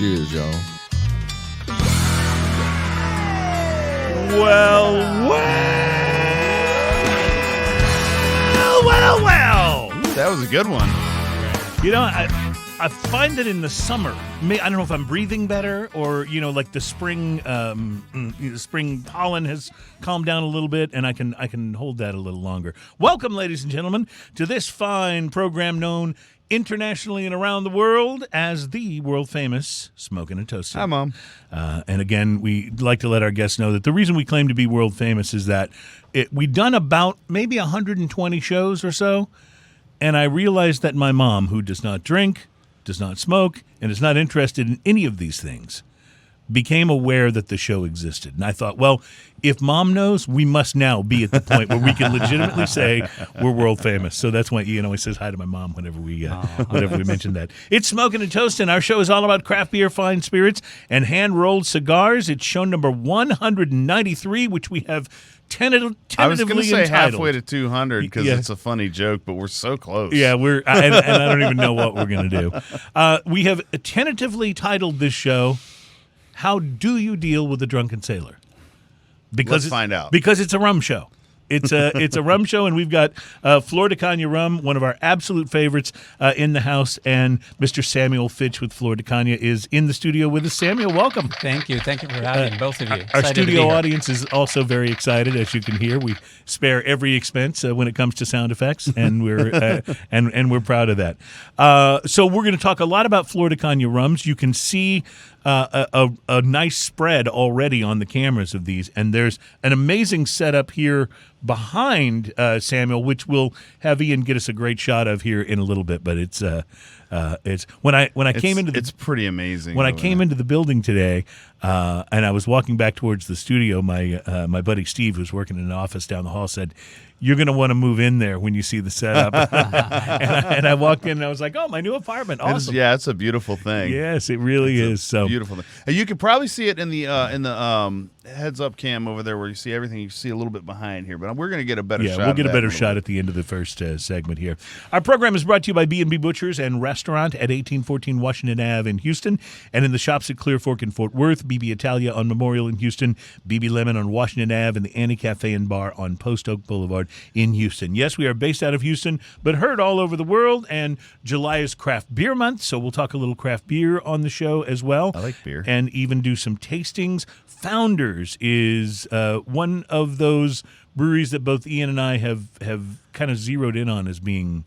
Cheers, y'all. Well. That was a good one. You know, I find that in the summer, I don't know if I'm breathing better or, like the spring spring pollen has calmed down a little bit, and I can hold that a little longer. Welcome, ladies and gentlemen, to this fine program known internationally and around the world as the world-famous Smokin' and Toastin'. Hi, Mom. And again, we'd like to let our guests know that the reason we claim to be world-famous is that we've done about maybe 120 shows or so, and I realized that my mom, who does not drink, does not smoke, and is not interested in any of these things, became aware that the show existed. And I thought, well, if Mom knows, we must now be at the point where we can legitimately say we're world famous. So that's why Ian always says hi to my mom whenever we mention that. It's Smokin' and Toastin'. Our show is all about craft beer, fine spirits, and hand-rolled cigars. It's show number 193, which we have tentatively I was going to say entitled. halfway to 200 because it's a funny joke, but we're so close. Yeah, and I don't even know what we're going to do. We have tentatively titled this show, How Do You Deal with a Drunken Sailor? Let's find out. Because it's a rum show. It's a rum show, and we've got Flor de Caña rum, one of our absolute favorites in the house, and Mr. Samuel Fitch with Flor de Caña is in the studio with us. Samuel, welcome. Thank you. Thank you for having both of you. Our studio audience is also very excited, as you can hear. We spare every expense when it comes to sound effects, and we're and we're proud of that. So we're going to talk a lot about Flor de Caña rums. You can see a nice spread already on the cameras of these, and there's an amazing setup here behind Samuel, which we'll have Ian get us a great shot of here in a little bit. But it's when I came into it's pretty amazing. When I came into the building today, and I was walking back towards the studio, my buddy Steve, who's working in an office down the hall, said, "You're going to want to move in there when you see the setup." and I walked in and I was like, "Oh, my new apartment! Awesome!" It's a beautiful thing. Yes, it really is. So beautiful thing. And you can probably see it in the heads-up cam over there, where you see everything. You see a little bit behind here, but we're going to get a better shot. Yeah, we'll get a better shot at the end of the first segment here. Our program is brought to you by B&B Butchers and Restaurant at 1814 Washington Ave in Houston, and in the shops at Clear Fork in Fort Worth, BB Italia on Memorial in Houston, BB Lemon on Washington Ave, and the Ante Cafe and Bar on Post Oak Boulevard in Houston. Yes, we are based out of Houston, but heard all over the world, and July is Craft Beer Month, so we'll talk a little craft beer on the show as well. I like beer. And even do some tastings. Founders is one of those breweries that both Ian and I have kind of zeroed in on as being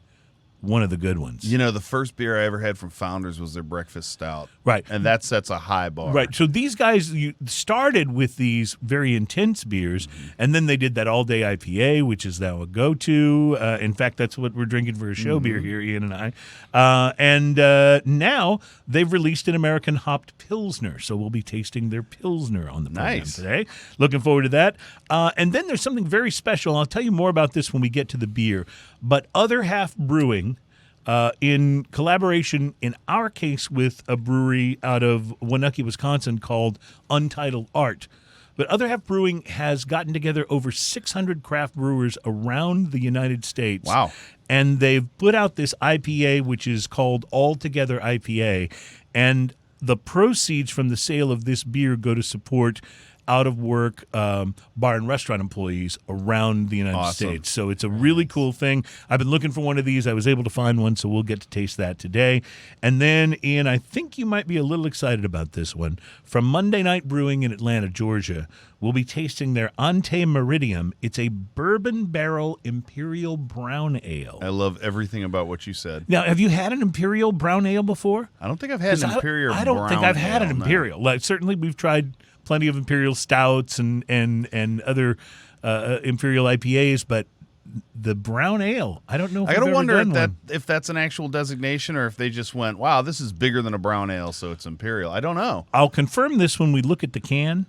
one of the good ones. You know, the first beer I ever had from Founders was their breakfast stout. Right. And that sets a high bar. Right. So these guys started with these very intense beers, and then they did that all-day IPA, which is now a go-to. In fact, that's what we're drinking for a show beer here, Ian and I. And now they've released an American hopped Pilsner, so we'll be tasting their Pilsner on the program today. Looking forward to that. And then there's something very special. I'll tell you more about this when we get to the beer. But Other Half Brewing, in collaboration, in our case, with a brewery out of Waunukee, Wisconsin called Untitled Art. But Other Half Brewing has gotten together over 600 craft brewers around the United States. Wow. And they've put out this IPA, which is called All Together IPA. And the proceeds from the sale of this beer go to support out-of-work bar and restaurant employees around the United States. So it's a really cool thing. I've been looking for one of these. I was able to find one, so we'll get to taste that today. And then, Ian, I think you might be a little excited about this one. From Monday Night Brewing in Atlanta, Georgia, we'll be tasting their Ante Meridiem. It's a bourbon barrel Imperial brown ale. I love everything about what you said. Now, have you had an Imperial brown ale before? I don't think I've had an Imperial brown ale. I don't think I've had an Imperial. Like, certainly we've tried plenty of Imperial stouts and other Imperial IPAs, but the brown ale, I don't know if I gotta wonder if that's an actual designation or if they just went, wow, this is bigger than a brown ale, so it's Imperial. I don't know. I'll confirm this when we look at the can,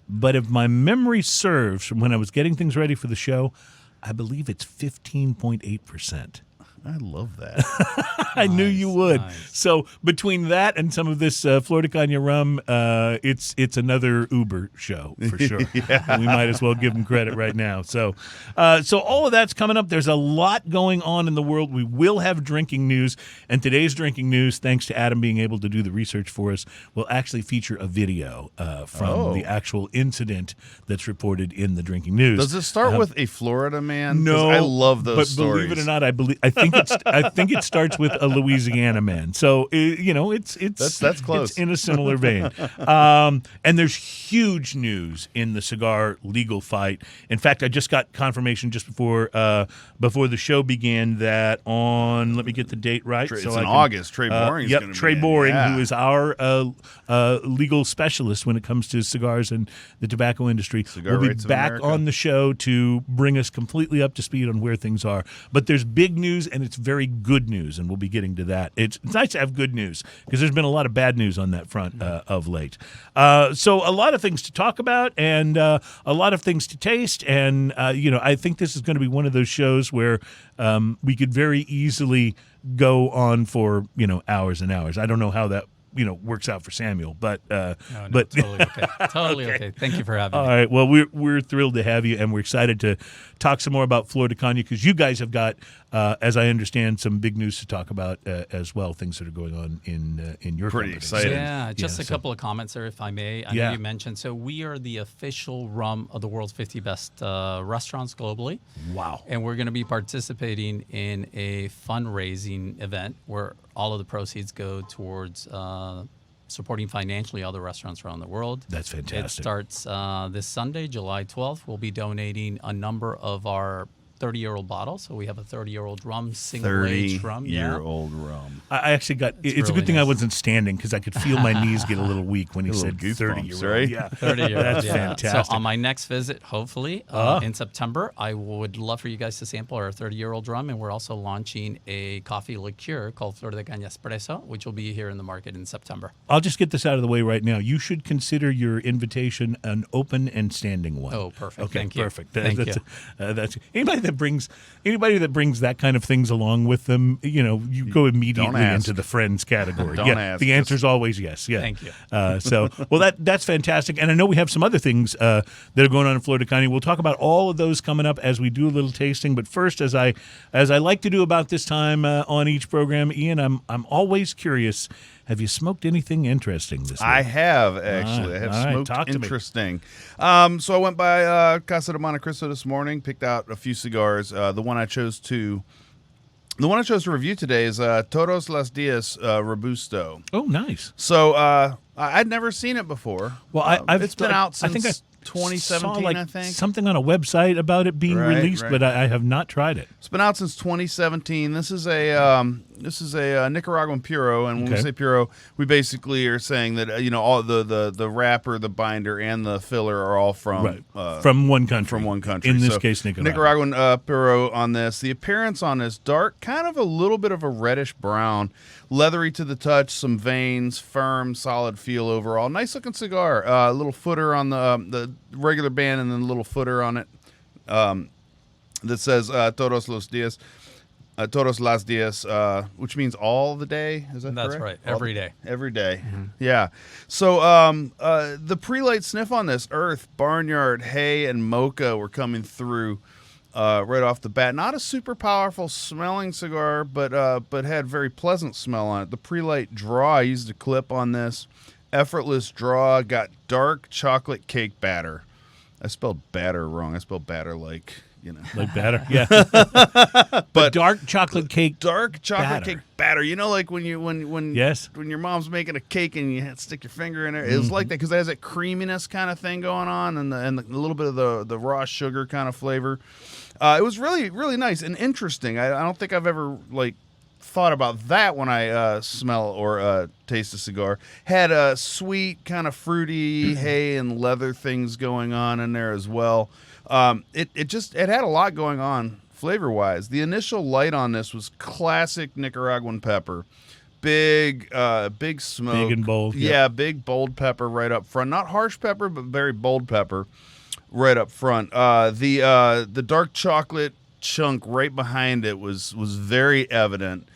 but if my memory serves from when I was getting things ready for the show, I believe it's 15.8%. I love that. I knew you would. Nice. So between that and some of this Flor de Caña rum, it's another Uber show for sure. We might as well give them credit right now. So all of that's coming up. There's a lot going on in the world. We will have drinking news, and today's drinking news, thanks to Adam being able to do the research for us, will actually feature a video from the actual incident that's reported in the drinking news. Does it start with a Florida man? 'Cause No, I love those but stories. believe it or not, I think it starts with a Louisiana man. So That's close. It's in a similar vein. And there's huge news in the cigar legal fight. In fact, I just got confirmation just before the show began that on, let me get the date right. It's in August. Trey Boring. Yep, Trey Boring, who is our legal specialist when it comes to cigars and the tobacco industry, Cigar will be Rates of back America. on the show to bring us completely up to speed on where things are. But there's big news, and it's very good news, and we'll be getting to that. It's nice to have good news because there's been a lot of bad news on that front of late. So a lot of things to talk about and a lot of things to taste. And, I think this is going to be one of those shows where we could very easily go on for, hours and hours. I don't know how that works out for Samuel, but Totally okay. Totally okay. Thank you for having all me. right. Well, we're thrilled to have you, and we're excited to talk some more about Flor de Caña because you guys have got, as I understand, some big news to talk about as well. Things that are going on in your Pretty company. exciting. Yeah, just a couple of comments there, if I may. I know you mentioned, so we are the official rum of the world's 50 best restaurants globally. Wow. And we're going to be participating in a fundraising event where all of the proceeds go towards supporting financially other restaurants around the world. That's fantastic. It starts this Sunday, July 12th. We'll be donating a number of our 30-year-old bottles. So we have a 30-year-old rum, single-aged rum. 30-year-old rum. I actually got. It's a really good thing I nice. wasn't standing because I could feel my knees get a little weak when he little said goosebumps, 30-year-old. right? Yeah, 30-year-old. That's fantastic. So on my next visit, hopefully in September, I would love for you guys to sample our 30-year-old rum, and we're also launching a coffee liqueur called Flor de Caña Espresso, which will be here in the market in September. I'll just get this out of the way right now. You should consider your invitation an open and standing one. Oh, perfect. Okay, Thank you. perfect. Thank you. That's anybody that brings that kind of things along with them. You go immediately ask. into the friends category. Don't yeah, ask. the answer's always yes. Yeah. Thank you. That's fantastic. And I know we have some other things that are going on in Flor de Caña. We'll talk about all of those coming up as we do a little tasting. But first, as I like to do about this time on each program, Ian, I'm always curious. Have you smoked anything interesting this week? I have, actually. I have all right, smoked talk to me. interesting. So I went by Casa de Monte Cristo this morning, picked out a few cigars. The one I chose to review today is Todos los Dias Robusto. Oh, nice. So I'd never seen it before. Well, it's been out since I think I 2017, saw, I think. something on a website about it being Right, released, right. but I have not tried it. It's been out since 2017. This is a Nicaraguan puro, and when we Okay. say puro, we basically are saying that all the wrapper, the binder, and the filler are all from from one country. from one country. In this So, case, Nicaragua. Nicaraguan puro on this. The appearance on this dark, kind of a little bit of a reddish brown, leathery to the touch, some veins, firm, solid feel overall. Nice looking cigar. A little footer on the regular band, and then a little footer on it that says Todos los Dias. Todos las Dias, which means all the day. Is that That's correct? right. All Every the- day. Every day. Yeah. So the pre-light sniff on this, earth, barnyard, hay, and mocha were coming through right off the bat. Not a super powerful smelling cigar, but had very pleasant smell on it. The pre-light draw, I used a clip on this. Effortless draw, got dark chocolate cake batter. I spelled batter wrong. I spelled batter like Like batter, yeah. but dark chocolate cake. dark chocolate batter. cake batter. Like when Yes. when your mom's making a cake and you stick your finger in there. It was like that because it has that creaminess kind of thing going on, and a little bit of the raw sugar kind of flavor. It was really, really nice and interesting. I don't think I've ever thought about that when I smell or taste a cigar. Had a sweet, kind of fruity hay and leather things going on in there as well. It had a lot going on flavor wise. The initial light on this was classic Nicaraguan pepper, big smoke, Big and bold, Yeah, big bold pepper right up front. Not harsh pepper, but very bold pepper right up front. The dark chocolate chunk right behind it was very evident.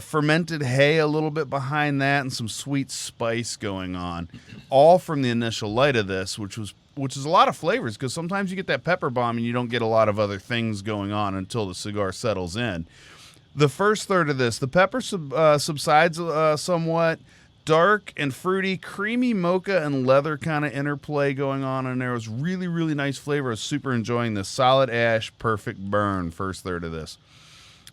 Fermented hay a little bit behind that, and some sweet spice going on, all from the initial light of this, which is a lot of flavors, because sometimes you get that pepper bomb and you don't get a lot of other things going on until the cigar settles in. The first third of this, the pepper subsides somewhat. Dark and fruity, creamy mocha and leather kind of interplay going on in there. It was really, really nice flavor. I was super enjoying this. Solid ash, perfect burn, first third of this.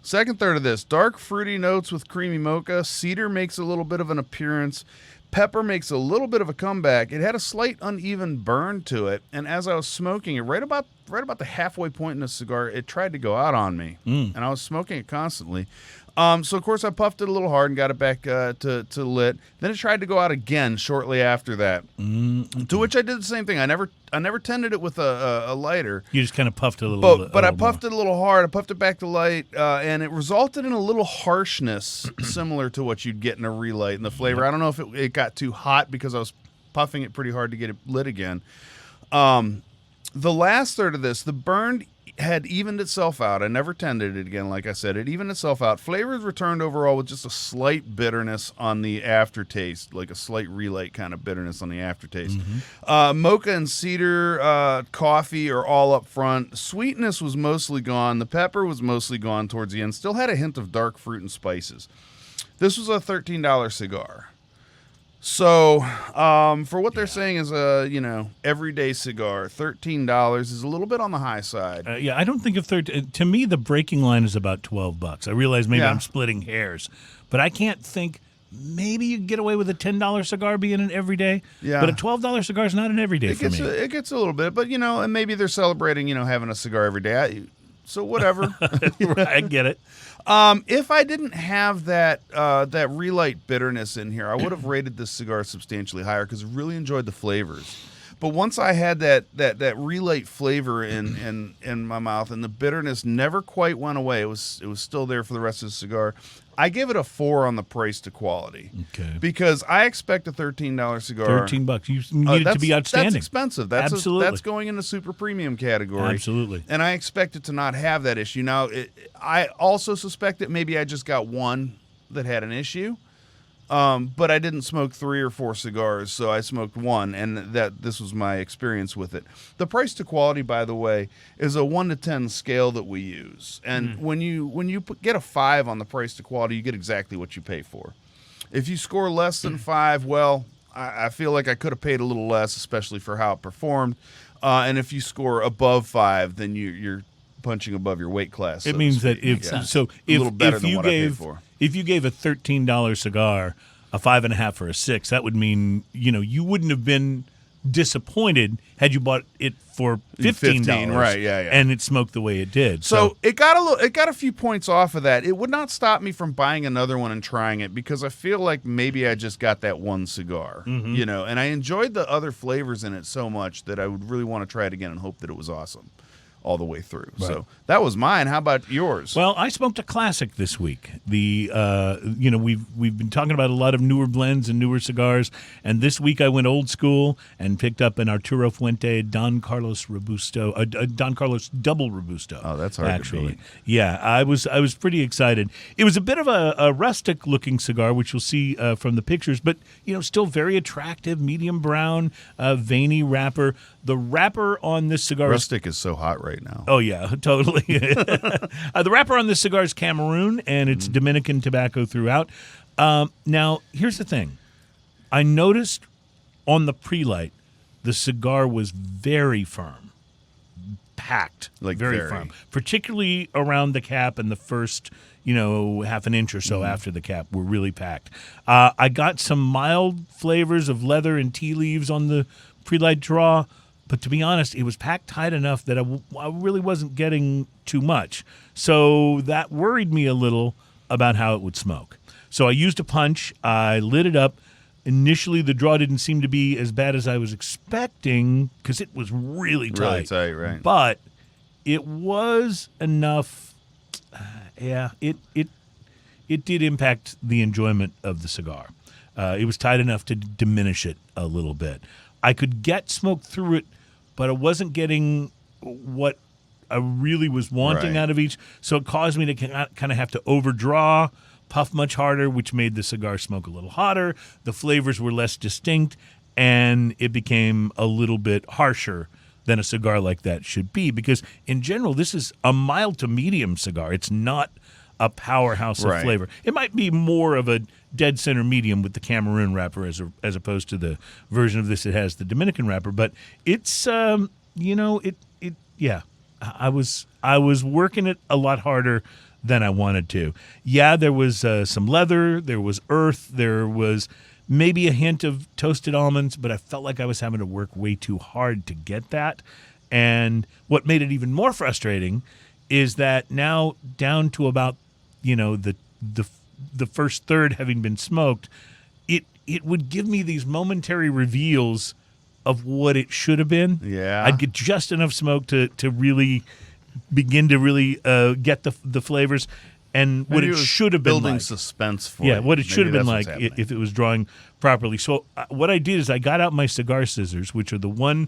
Second third of this, dark fruity notes with creamy mocha. Cedar makes a little bit of an appearance. Pepper makes a little bit of a comeback. It had a slight uneven burn to it, and as I was smoking it, right about the halfway point in the cigar, it tried to go out on me, and I was smoking it constantly. So of course I puffed it a little hard and got it back to lit. Then it tried to go out again shortly after that. To which I did the same thing. I never tended it with a lighter. You just kind of puffed it a little. But I puffed it a little hard. I puffed it back to light, and it resulted in a little harshness similar to what you'd get in a relight in the flavor. I don't know if it got too hot because I was puffing it pretty hard to get it lit again. The last third of this, the burn had evened itself out. I never tended it again, like I said. It evened itself out. Flavors returned overall with just a slight bitterness on the aftertaste, like a slight relight kind of bitterness on the aftertaste. Mocha and cedar coffee are all up front. Sweetness was mostly gone. The pepper was mostly gone towards the end. Still had a hint of dark fruit and spices. This was a $13 cigar. So, for what they're saying is a, everyday cigar, $13 is a little bit on the high side. I don't think of to me, the breaking line is about $12. I realize maybe I'm splitting hairs, but I can't think maybe you can get away with a $10 cigar being an everyday. Yeah. But a $12 cigar is not an everyday for me. It gets a little bit, but, and maybe they're celebrating, having a cigar every day. So whatever. I get it. If I didn't have that relight bitterness in here, I would have rated this cigar substantially higher because I really enjoyed the flavors. But once I had that relight flavor in my mouth, and the bitterness never quite went away, it was still there for the rest of the cigar. I give it a 4 on the price to quality. Okay. Because I expect a $13 cigar. $13. You need it to be outstanding. That's expensive. Absolutely. That's going in the super premium category. Absolutely. And I expect it to not have that issue. Now, I also suspect that maybe I just got one that had an issue. But I didn't smoke 3 or 4 cigars, so I smoked one, and this was my experience with it. The price to quality, by the way, is a 1 to 10 scale that we use, and when you get a 5 on the price to quality, you get exactly what you pay for. If you score less than 5, well, I feel like I could have paid a little less, especially for how it performed. And if you score above 5, then you're punching above your weight class. It means that if you gave a $13 cigar a 5.5 or a 6, that would mean you wouldn't have been disappointed had you bought it for $15, right? Yeah. And it smoked the way it did. So it got a few points off of that. It would not stop me from buying another one and trying it because I feel like maybe I just got that one cigar, and I enjoyed the other flavors in it so much that I would really want to try it again and hope that it was awesome all the way through. Right. So that was mine. How about yours? Well, I smoked a classic this week. We've been talking about a lot of newer blends and newer cigars, and this week I went old school and picked up an Arturo Fuente Don Carlos Robusto, Don Carlos Double Robusto. Oh, that's hard to beat. Yeah, I was pretty excited. It was a bit of a rustic looking cigar, which you'll see from the pictures, but still very attractive, medium brown, veiny wrapper. The wrapper on this cigar rustic is so hot right now. Oh yeah, totally. The wrapper on this cigar is Cameroon, and it's Dominican tobacco throughout. Now, here's the thing. I noticed on the pre-light, the cigar was very firm, packed, like very firm, particularly around the cap and the first, half an inch or so after the cap were really packed. I got some mild flavors of leather and tea leaves on the pre-light draw. But to be honest, it was packed tight enough that I really wasn't getting too much. So that worried me a little about how it would smoke. So I used a punch. I lit it up. Initially, the draw didn't seem to be as bad as I was expecting because it was really tight. Really tight, right. But it was enough. It did impact the enjoyment of the cigar. It was tight enough to diminish it a little bit. I could get smoke through it, but I wasn't getting what I really was wanting Right. out of each. So it caused me to kind of have to overdraw, puff much harder, which made the cigar smoke a little hotter. The flavors were less distinct, and it became a little bit harsher than a cigar like that should be. Because in general, this is a mild to medium cigar. It's not a powerhouse of Right. flavor. It might be more of a dead center medium with the Cameroon wrapper as opposed to the version of this that has the Dominican wrapper. But it's I was working it a lot harder than I wanted to. Yeah, there was some leather, there was earth, there was maybe a hint of toasted almonds, but I felt like I was having to work way too hard to get that. And what made it even more frustrating is that now down to about, the first third having been smoked, it would give me these momentary reveals of what it should have been. Yeah. I'd get just enough smoke to really begin to really get the flavors and what Maybe it should have been building like. suspense for Yeah, you. what it should have Maybe been that's like what's happening. if it was drawing properly. So what I did is I got out my cigar scissors, which are the one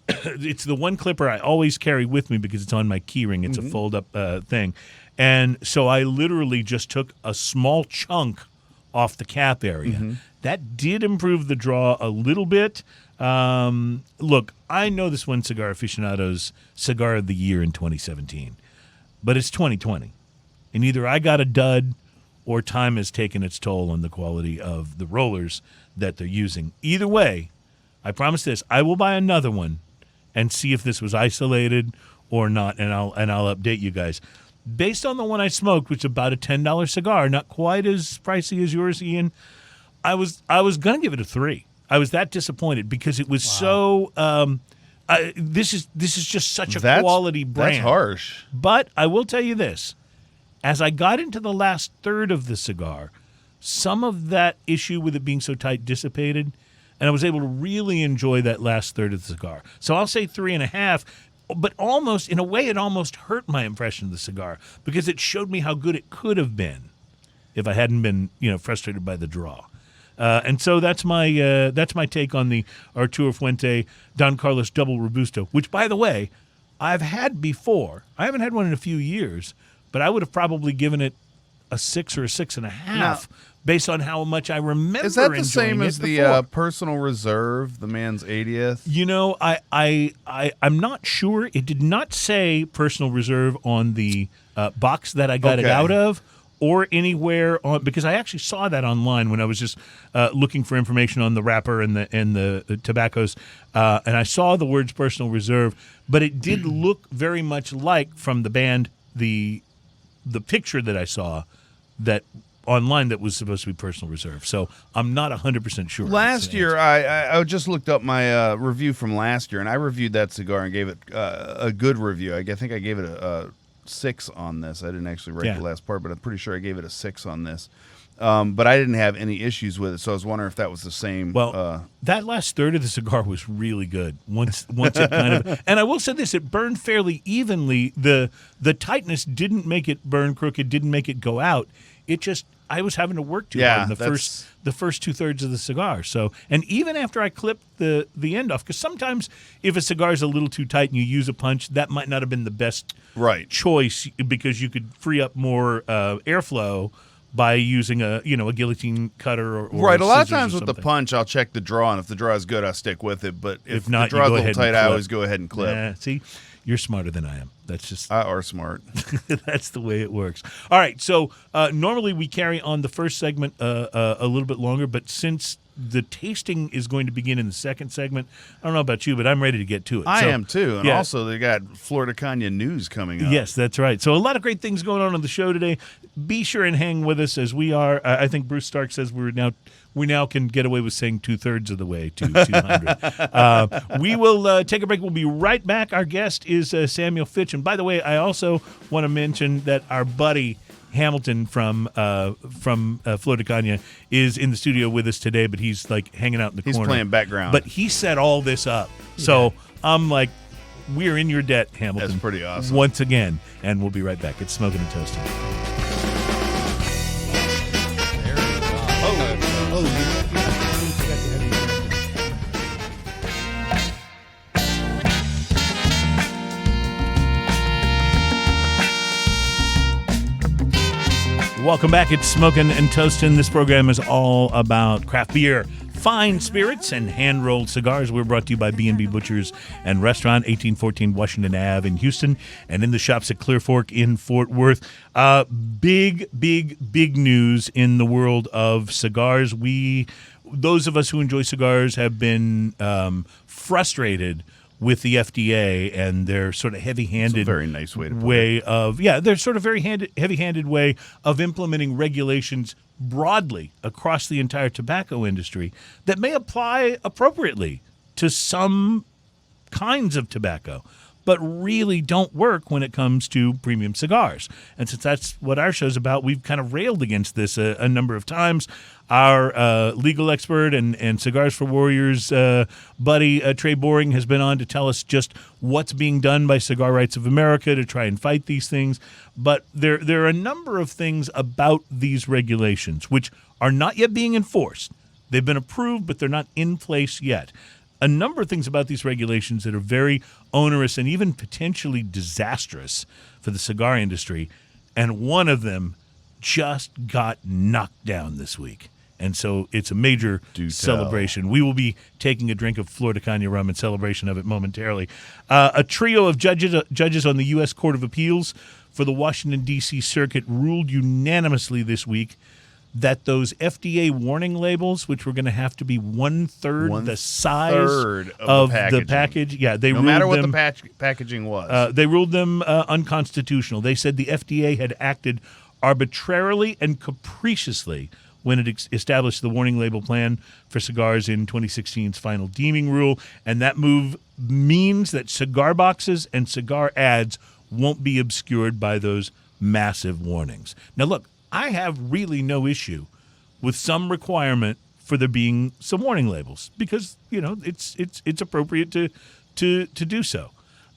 it's the one clipper I always carry with me because it's on my key ring. It's a fold-up thing. And so I literally just took a small chunk off the cap area. That did improve the draw a little bit. Look, I know this one Cigar Aficionado's Cigar of the Year in 2017, but it's 2020. And either I got a dud or time has taken its toll on the quality of the rollers that they're using. Either way, I promise this, I will buy another one and see if this was isolated or not, and I'll update you guys. Based on the one I smoked, which is about a $10 cigar, not quite as pricey as yours, Ian, I was going to give it a 3. I was that disappointed because it was so this is just such a quality brand. That's harsh. But I will tell you this. As I got into the last third of the cigar, some of that issue with it being so tight dissipated, and I was able to really enjoy that last third of the cigar. So I'll say 3.5, but almost, in a way, it almost hurt my impression of the cigar because it showed me how good it could have been if I hadn't been, frustrated by the draw. And so that's my take on the Arturo Fuente Don Carlos Double Robusto, which, by the way, I've had before. I haven't had one in a few years, but I would have probably given it a 6 or a 6.5 based on how much I remember. Is that the same enjoying as it the before. personal reserve, the man's 80th? I'm not sure. It did not say personal reserve on the box that I got it Okay. out of, or anywhere on, because I actually saw that online when I was just looking for information on the wrapper and the tobaccos, and I saw the words personal reserve, but it did look very much like from the band the picture that I saw that online that was supposed to be personal reserve. So I'm not 100% sure. Last year, I just looked up my review from last year, and I reviewed that cigar and gave it a good review. I think I gave it a 6 on this. I didn't actually write the last part, but I'm pretty sure I gave it a 6 on this. But I didn't have any issues with it, so I was wondering if that was the same. Well, that last third of the cigar was really good. Once it kind of, and I will say this: it burned fairly evenly. The tightness didn't make it burn crooked, didn't make it go out. It just, I was having to work too hard in the first 2/3 of the cigar. So, and even after I clipped the end off, because sometimes if a cigar is a little too tight and you use a punch, that might not have been the best choice because you could free up more airflow by using a guillotine cutter or right. A lot of scissors or times with the something. punch, I'll check the draw, and if the draw is good, I'll stick with it. But if not, the you draw's go a ahead little and tight, I clip. always go ahead and clip. See, you're smarter than I am. That's just I are smart. that's the way it works. All right, so normally we carry on the first segment a little bit longer, but since the tasting is going to begin in the second segment, I don't know about you, but I'm ready to get to it. I am too, and yeah. also they got Florida Caña news coming up. Yes, that's right. So a lot of great things going on the show today. Be sure and hang with us as we are. I think Bruce Stark says we now can get away with saying 2/3 of the way to 200. We will take a break. We'll be right back. Our guest is Samuel Fitch. And by the way, I also want to mention that our buddy Hamilton from Florida Caña is in the studio with us today, but he's like hanging out in the corner. He's playing background. But he set all this up. So I'm like, we're in your debt, Hamilton. That's pretty awesome. Once again. And we'll be right back. It's Smoking and Toasting. Welcome back. It's Smokin' and Toastin'. This program is all about craft beer, fine spirits, and hand-rolled cigars. We're brought to you by B&B Butchers and Restaurant, 1814 Washington Ave in Houston, and in the shops at Clear Fork in Fort Worth. Big news in the world of cigars. Those of us who enjoy cigars have been frustrated with the FDA and their sort of heavy-handed That's a very nice way to put it. Their sort of very heavy-handed way of implementing regulations broadly across the entire tobacco industry that may apply appropriately to some kinds of tobacco, but really don't work when it comes to premium cigars. And since that's what our show's about, we've kind of railed against this a number of times. Our legal expert and Cigars for Warriors buddy, Trey Boring, has been on to tell us just what's being done by Cigar Rights of America to try and fight these things. But there are a number of things about these regulations which are not yet being enforced. They've been approved, but they're not in place yet. A number of things about these regulations that are very onerous and even potentially disastrous for the cigar industry, and one of them just got knocked down this week. And so it's a major celebration. We will be taking a drink of Flor de Caña rum in celebration of it momentarily. A trio of judges on the U.S. Court of Appeals for the Washington, D.C. Circuit ruled unanimously this week that those FDA warning labels, which were going to have to be one-third the size of the package. Yeah, no matter what the packaging was. They ruled them unconstitutional. They said the FDA had acted arbitrarily and capriciously when it established the warning label plan for cigars in 2016's final deeming rule, and that move means that cigar boxes and cigar ads won't be obscured by those massive warnings. Now, look, I have really no issue with some requirement for there being some warning labels because, it's appropriate to do so.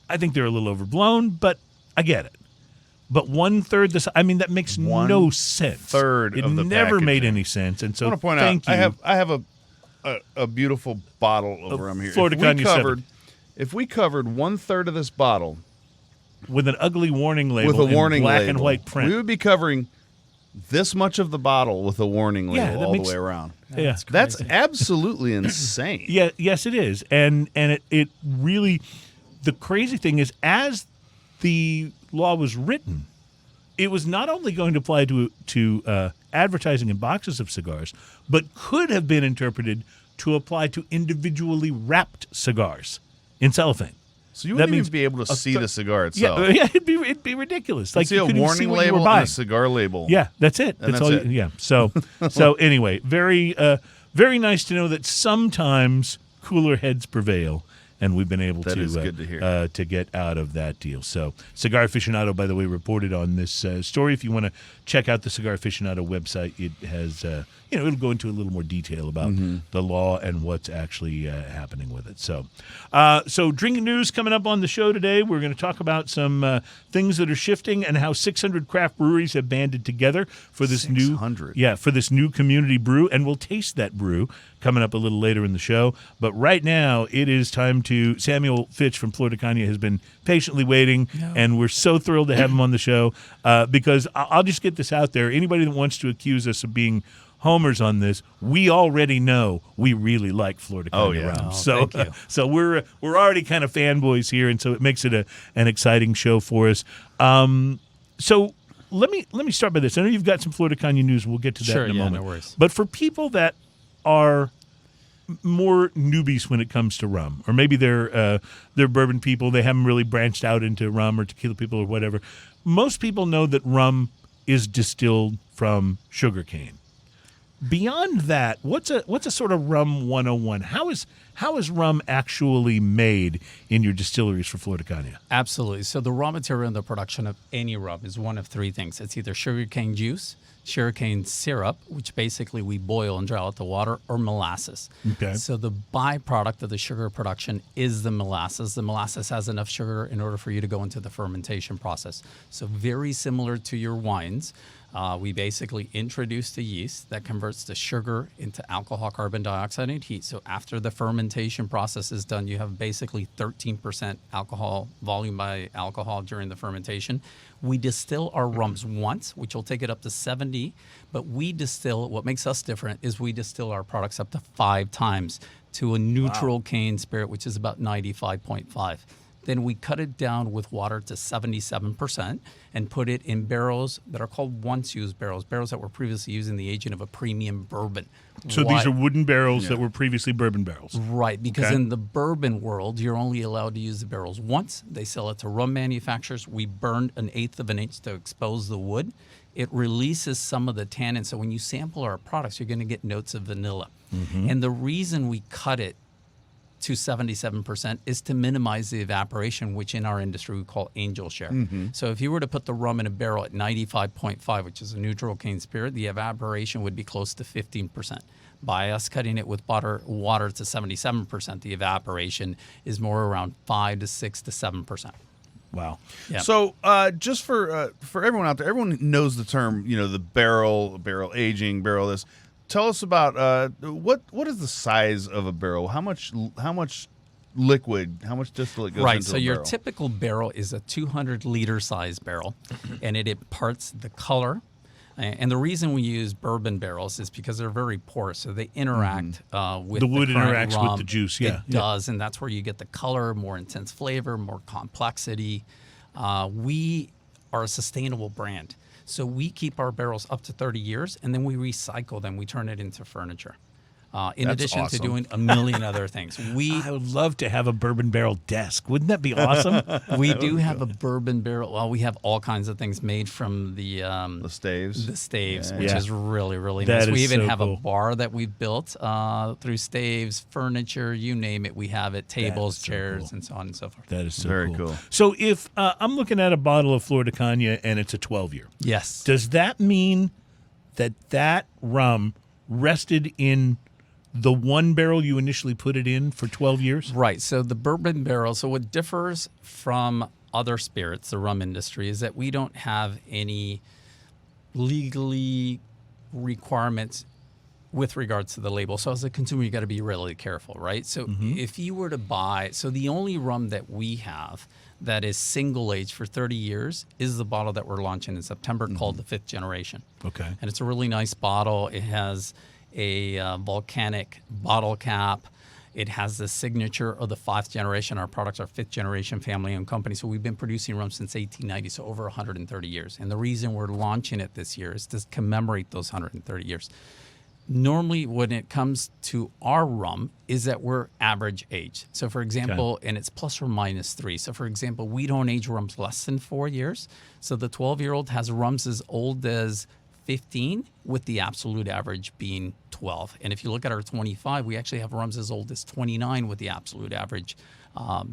I think they're a little overblown, but I get it. But one-third that makes no sense. Third it of the never packaging. made any sense. And so I want to point thank out, you. I have a beautiful bottle of rum here. Flor de Caña 7. If we covered one-third of this bottle with an ugly warning label with a warning in black label, and white print, we would be covering this much of the bottle with a warning label all the way around. That's absolutely insane. Yeah, yes, it is, and it really. The crazy thing is, as the law was written, it was not only going to apply to advertising in boxes of cigars, but could have been interpreted to apply to individually wrapped cigars in cellophane. So you wouldn't even be able to see the cigar itself. Yeah, it'd be ridiculous. Like you see a warning label and a cigar label. Yeah, that's it. That's all. it. Yeah. So anyway, very nice to know that sometimes cooler heads prevail, and we've been able to get out of that deal. So Cigar Aficionado, by the way, reported on this story. If you want to check out the Cigar Aficionado website, it has it'll go into a little more detail about the law and what's actually happening with it. So drinking news coming up on the show today. We're going to talk about some things that are shifting and how 600 craft breweries have banded together for this 600. for this new community brew, and we'll taste that brew coming up a little later in the show. But right now, it is time to. Samuel Fitch from Flor de Caña has been patiently waiting, and we're so thrilled to have him on the show because I'll just get this out there. Anybody that wants to accuse us of being homers on this, we already know we really like Flor de Caña rum. So we're already kind of fanboys here, and so it makes it an exciting show for us. So let me start by this. I know you've got some Flor de Caña news. We'll get to that in a moment. No worries. But for people that are more newbies when it comes to rum, or maybe they're bourbon people, they haven't really branched out into rum or tequila people or whatever. Most people know that rum is distilled from sugarcane. Beyond that, what's a sort of rum 101? How is rum actually made in your distilleries for Flor de Caña? Absolutely. So the raw material in the production of any rum is one of three things. It's either sugarcane juice, sugarcane syrup, which basically we boil and draw out the water, or molasses. Okay. So the byproduct of the sugar production is the molasses. The molasses has enough sugar in order for you to go into the fermentation process. So very similar to your wines. We basically introduce the yeast that converts the sugar into alcohol, carbon dioxide, and heat. So after the fermentation process is done, you have basically 13% alcohol, volume by alcohol during the fermentation. We distill our rums once, which will take it up to 70, but what makes us different is we distill our products up to 5 times to a neutral cane spirit, which is about 95.5. Then we cut it down with water to 77% and put it in barrels that are called once-used barrels that were previously used in the aging of a premium bourbon. So these are wooden barrels that were previously bourbon barrels. Right, because in the bourbon world, you're only allowed to use the barrels once. They sell it to rum manufacturers. We burned 1/8 of an inch to expose the wood. It releases some of the tannin. So when you sample our products, you're going to get notes of vanilla. And the reason we cut it to 77% is to minimize the evaporation, which in our industry we call angel share. So if you were to put the rum in a barrel at 95.5, which is a neutral cane spirit, the evaporation would be close to 15%. By us cutting it with water to 77%, the evaporation is more around 5 to 6 to 7%. Wow. Yeah. So just for everyone out there, everyone knows the term, the barrel aging, barrel this. Tell us about what is the size of a barrel? How much liquid, how much distillate goes into a barrel? Right, so your typical barrel is a 200-liter size barrel, and it imparts the color. And the reason we use bourbon barrels is because they're very porous, so they interact with the wood current interacts rum. with the juice. It does, and that's where you get the color, more intense flavor, more complexity. We are a sustainable brand. So we keep our barrels up to 30 years, and then we recycle them. We turn it into furniture. In That's addition awesome. to doing a million other things. I would love to have a bourbon barrel desk. Wouldn't that be awesome? We do have a bourbon barrel. Well, we have all kinds of things made from the staves. The staves, Yeah. which Yeah. is really, really That nice. We is even so have cool. a bar that we've built through staves, furniture, you name it. We have it, tables, is so chairs, cool. and so on and so forth. That is so Very cool. So if I'm looking at a bottle of Flor de Caña and it's a 12-year, Yes. does that mean that rum rested in the one barrel you initially put it in for 12 years? Right. So the bourbon barrel, so what differs from other spirits, the rum industry, is that we don't have any legally requirements with regards to the label. So as a consumer, you got to be really careful, right? So if you were to buy, so the only rum that we have that is single age for 30 years is the bottle that we're launching in September called the 5th generation. Okay. And it's a really nice bottle. It has a volcanic bottle cap. It has the signature of the 5th generation. Our products are 5th generation family-owned company. So we've been producing rum since 1890, so over 130 years. And the reason we're launching it this year is to commemorate those 130 years. Normally, when it comes to our rum, is that we're average age. So, for example, and it's plus or minus 3. So, for example, we don't age rums less than 4 years. So the 12-year-old has rums as old as 15, with the absolute average being 12. And if you look at our 25, we actually have rums as old as 29, with the absolute average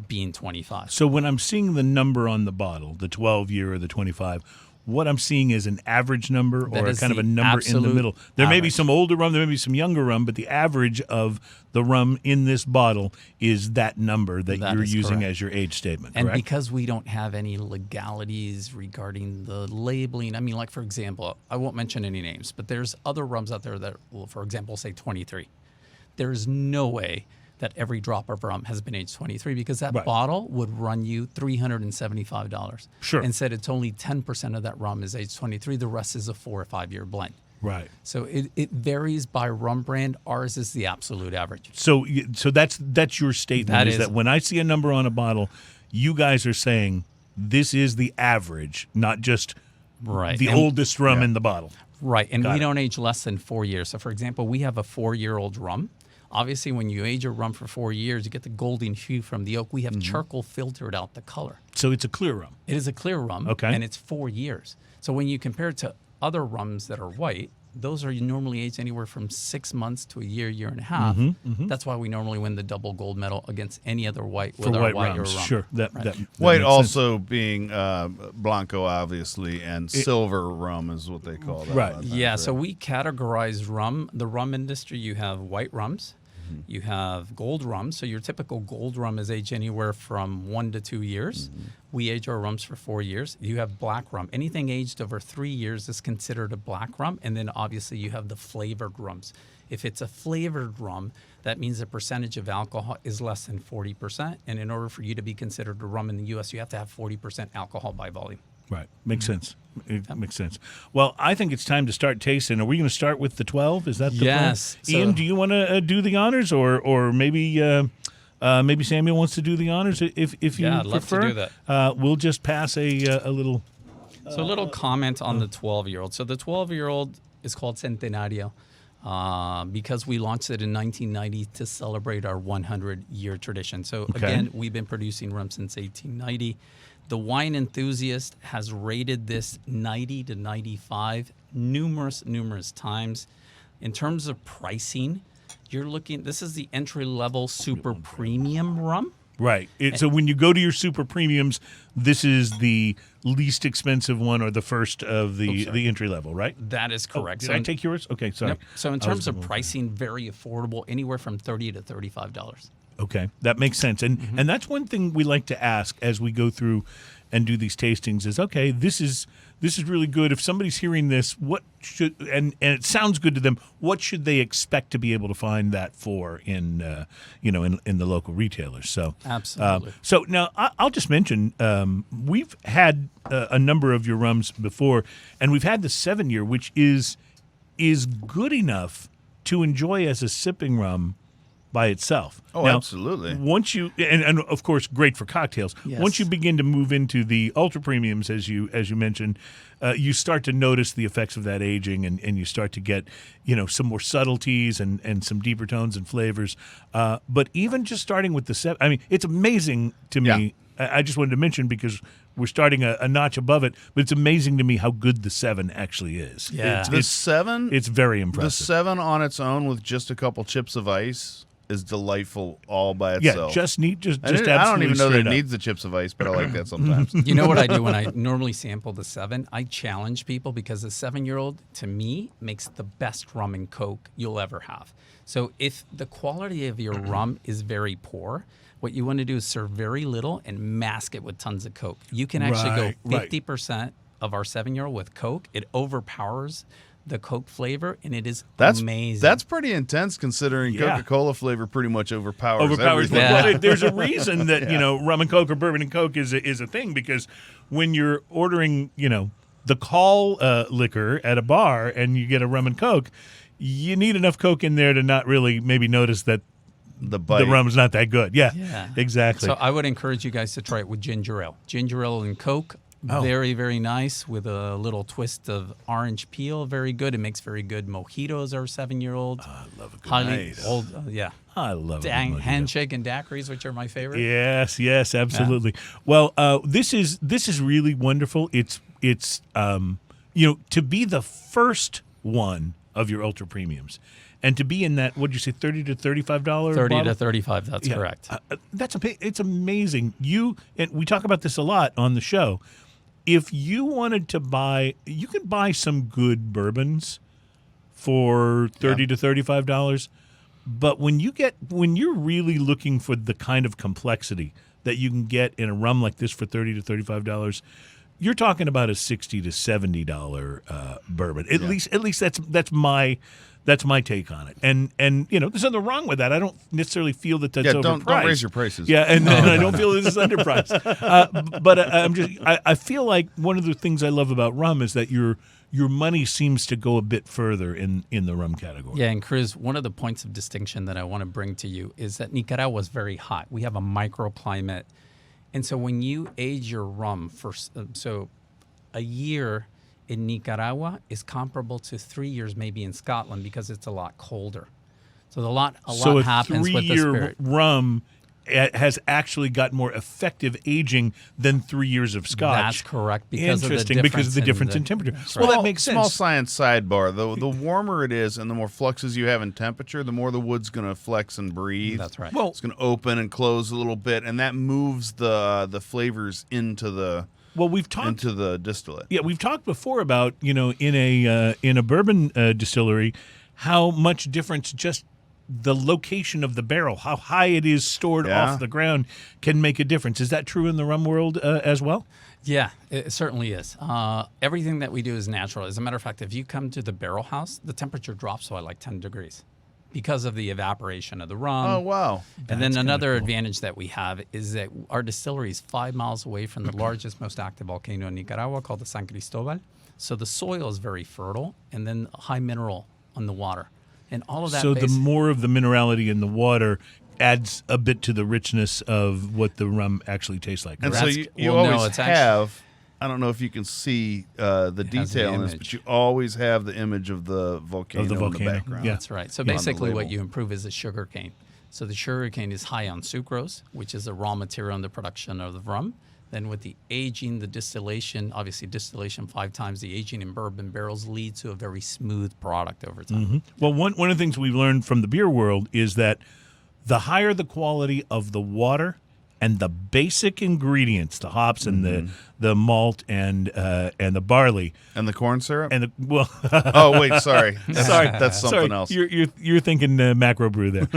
being 25. So when I'm seeing the number on the bottle, the 12-year or the 25, what I'm seeing is an average number That or is kind of a the number in the absolute middle. There may be average. some older rum, there may be some younger rum, but the average of the rum in this bottle is that number that That you're is using correct. as your age statement, And correct? because we don't have any legalities regarding the labeling, I mean, like, for example, I won't mention any names, but there's other rums out there that will, for example, say 23. There is no way that every drop of rum has been aged 23, because that Right. bottle would run you $375. Sure. Instead, it's only 10% of that rum is aged 23. The rest is a 4 or 5 year blend. Right. So it varies by rum brand. Ours is the absolute average. So that's your statement, That is is- that when I see a number on a bottle, you guys are saying this is the average, not just Right. the And- oldest rum in the bottle. Right, and Got we it. don't age less than 4 years. So, for example, we have a 4-year-old rum. Obviously, when you age a rum for 4 years, you get the golden hue from the oak. We have charcoal filtered out the color. So it's a clear rum. It is a clear rum, Okay. and it's 4 years. So when you compare it to other rums that are white, those are normally aged anywhere from 6 months to a year, year and a half. That's why we normally win the double gold medal against any other white For with our white white rums, rum. sure. That White makes sense. also being Blanco, obviously, and silver rum is what they call that. Right. a lot of times, Yeah, so we categorize rum. The rum industry, you have white rums, You have gold rum. So your typical gold rum is aged anywhere from 1 to 2 years. We age our rums for 4 years. You have black rum. Anything aged over 3 years is considered a black rum. And then obviously you have the flavored rums. If it's a flavored rum, that means the percentage of alcohol is less than 40%. And in order for you to be considered a rum in the U.S., you have to have 40% alcohol by volume. Right. Makes sense. It makes sense. Well, I think it's time to start tasting. Are we going to start with the 12? Is that the Yes. plan? Ian, do you want to do the honors, or maybe maybe Samuel wants to do the honors if you Yeah, I'd love to prefer? do that. We'll just pass a little. So a little comment on the 12-year-old. So the 12-year-old is called Centenario because we launched it in 1990 to celebrate our 100-year tradition. So again, we've been producing rum since 1890. The wine enthusiast has rated this 90 to 95 numerous times. In terms of pricing, you're looking, this is the entry-level super premium rum. Right. So when you go to your super premiums, this is the least expensive one or the first of the entry level, right? That is correct. Did I take yours? Okay, sorry. Yep. So in terms of pricing, very affordable, anywhere from $30 to $35. Okay, that makes sense. And that's one thing we like to ask as we go through and do these tastings is, okay, this is really good. If somebody's hearing this, what should and it sounds good to them, what should they expect to be able to find that for in the local retailers? So Absolutely. So now I'll just mention we've had a number of your rums before, and we've had the 7-year, which is good enough to enjoy as a sipping rum by itself. Oh, now, absolutely. Once you and of course great for cocktails. Yes. Once you begin to move into the ultra premiums, as you mentioned, you start to notice the effects of that aging, and you start to get some more subtleties and some deeper tones and flavors. But even just starting with the 7, I mean, it's amazing to me. Yeah. I just wanted to mention because we're starting a notch above it, but it's amazing to me how good the 7 actually is. Yeah. The 7, It's very the impressive. 7 on its own with just a couple chips of ice is delightful all by itself. just I absolutely don't even know that straight it up. needs the chips of ice, but I like that sometimes. You know what I do when I normally sample the 7? I challenge people because the 7-year-old, to me, makes the best rum and Coke you'll ever have. So if the quality of your rum is very poor, what you want to do is serve very little and mask it with tons of Coke. You can actually go 50% of our 7-year-old with Coke. It overpowers the Coke flavor, and it is amazing. That's pretty intense considering Yeah. Coca-Cola flavor pretty much overpowers Overpowers. everything. Yeah. Well, there's a reason that rum and Coke or bourbon and Coke is a thing, because when you're ordering the call liquor at a bar and you get a rum and Coke, you need enough Coke in there to not really maybe notice that The bite. the rum's not that good. Yeah, Yeah. exactly. So I would encourage you guys to try it with ginger ale. Ginger ale and Coke, very, very nice with a little twist of orange peel. Very good. It makes very good mojitos, our 7-year-old. I love a good Highly nice. old, yeah. I love a good mojito. Handshake and daiquiris, which are my favorite. Yes, absolutely. Well, this is really wonderful. It's to be the first one of your ultra premiums, and to be in that, what'd you say, $30 to $35 $30 bottle? to $35, that's correct. It's amazing. And we talk about this a lot on the show. If you wanted to buy, you could buy some good bourbons for $30 to $35. But when you're really looking for the kind of complexity that you can get in a rum like this for $30 to $35, you're talking about a $60 to $70 bourbon. At least that's my take on it. And there's nothing wrong with that. I don't necessarily feel that that's overpriced. Don't raise your prices. Yeah, and I don't feel this is underpriced. But I feel like one of the things I love about rum is that your money seems to go a bit further in the rum category. Yeah, and Chris, one of the points of distinction that I want to bring to you is that Nicaragua is very hot. We have a microclimate. And so when you age your rum for a year in Nicaragua is comparable to 3 years maybe in Scotland because it's a lot colder. So a lot happens with the spirit. Rum has actually got more effective aging than 3 years of Scotch. That's correct. Because of the difference in temperature. That's Well, right. that makes sense. Small science sidebar. The warmer it is and the more fluxes you have in temperature, the more the wood's going to flex and breathe. That's right. Well, It's going to open and close a little bit, and that moves the flavors into the we've talked into the distillate. Yeah, we've talked before about in a bourbon distillery how much difference just the location of the barrel, how high it is stored off the ground, can make a difference. Is that true in the rum world as well? Yeah, it certainly is. Everything that we do is natural. As a matter of fact, if you come to the barrel house, the temperature drops by like 10 degrees because of the evaporation of the rum. Oh, wow. And then another advantage that we have is that our distillery is 5 miles away from the largest, most active volcano in Nicaragua called the San Cristobal. So the soil is very fertile, and then high mineral on the water. And all of that. So the more of the minerality in the water adds a bit to the richness of what the rum actually tastes like. And correct? so you always have, I don't know if you can see the detail in this, but you always have the image of the volcano, in the background. Yeah. That's right. So basically what you improve is the sugar cane. So the sugar cane is high on sucrose, which is the raw material in the production of the rum. Then with the aging, the distillation, obviously distillation 5 times the aging in bourbon barrels leads to a very smooth product over time. Mm-hmm. Well, one of the things we've learned from the beer world is that the higher the quality of the water and the basic ingredients, the hops and the malt and the barley and the corn syrup and the oh wait, sorry, that's something else. You're thinking macro brew there.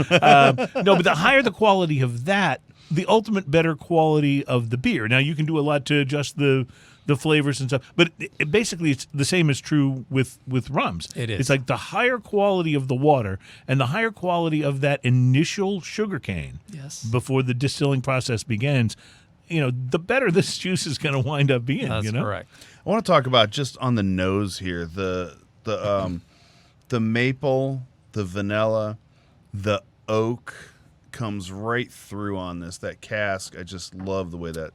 No, but the higher the quality of that, the ultimate better quality of the beer. Now you can do a lot to adjust the flavors and stuff, but basically it's the same is true with rums. It is. It's like the higher quality of the water and the higher quality of that initial sugar cane before the distilling process begins, the better this juice is going to wind up being. That's correct. I want to talk about just on the nose here, the maple, the vanilla, the oak comes right through on this. That cask, I just love the way that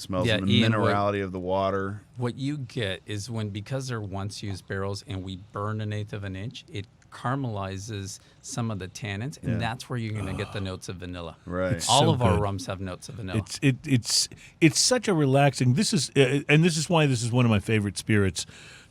smells, and the Ian, minerality of the water. What you get is because they're once used barrels and we burn 1/8 of an inch, it caramelizes some of the tannins, and that's where you're going to get the notes of vanilla. Right. It's All so of our good. rums have notes of vanilla. It's such a relaxing. This is why this is one of my favorite spirits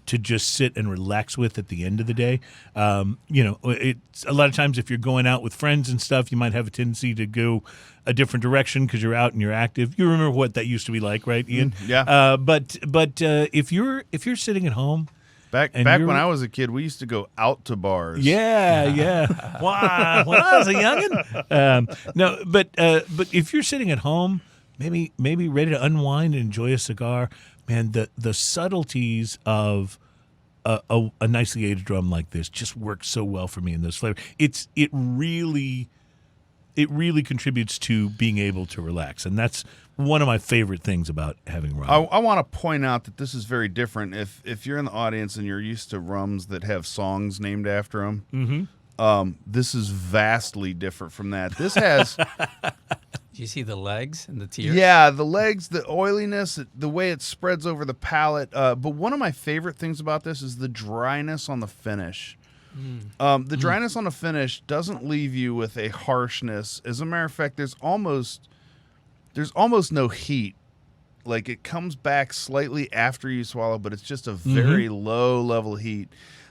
to just sit and relax with at the end of the day. It's a lot of times if you're going out with friends and stuff, you might have a tendency to go a different direction because you're out and you're active. You remember what that used to be like, right, Ian? Yeah. But if you're sitting at home, back when I was a kid, we used to go out to bars. Yeah. Wow. When I was a youngin'. But if you're sitting at home, maybe ready to unwind and enjoy a cigar, man, the subtleties of a nicely aged rum like this just works so well for me in those flavors. It really contributes to being able to relax, and that's one of my favorite things about having rum. I want to point out that this is very different. If you're in the audience and you're used to rums that have songs named after them, this is vastly different from that. This has. Do you see the legs and the tears? Yeah, the legs, the oiliness, the way it spreads over the palate. But one of my favorite things about this is the dryness on the finish. The dryness on the finish doesn't leave you with a harshness. As a matter of fact, there's almost no heat. Like, it comes back slightly after you swallow, but it's just a very low level heat.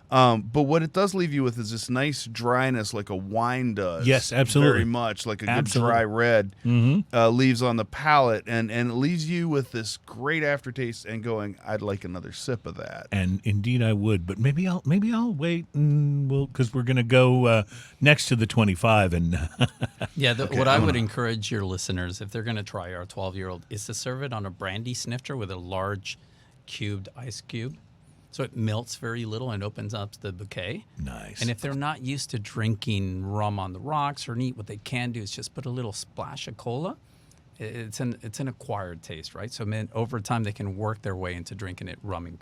But what it does leave you with is this nice dryness, like a wine does. Yes, absolutely. Very much like a good dry red leaves on the palate, and it leaves you with this great aftertaste and going, I'd like another sip of that. And indeed, I would. But maybe I'll wait, and because we're going to go next to the 25. And what I would encourage your listeners, if they're going to try our 12-year-old, is to serve it on a brandy snifter with a large cubed ice cube. So it melts very little and opens up the bouquet. Nice. And if they're not used to drinking rum on the rocks or neat, what they can do is just put a little splash of cola. It's an acquired taste, right? So over time they can work their way into drinking it rum and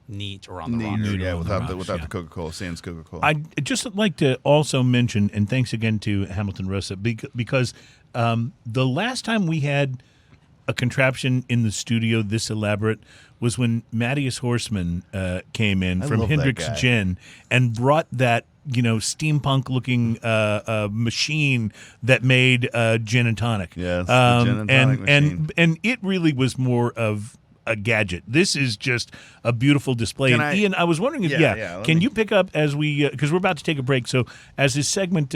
neat or on the rocks. Yeah, without the Coca-Cola, sans Coca-Cola. I'd just like to also mention, and thanks again to Hamilton Rosa, because the last time we had a contraption in the studio this elaborate was when Mattias Horseman came in from Hendrick's Gin and brought that steampunk-looking machine that made gin and tonic. Yes, the gin and tonic machine. And it really was more of a gadget. This is just a beautiful display. Ian, I was wondering if can you pick up as we because we're about to take a break. So as this segment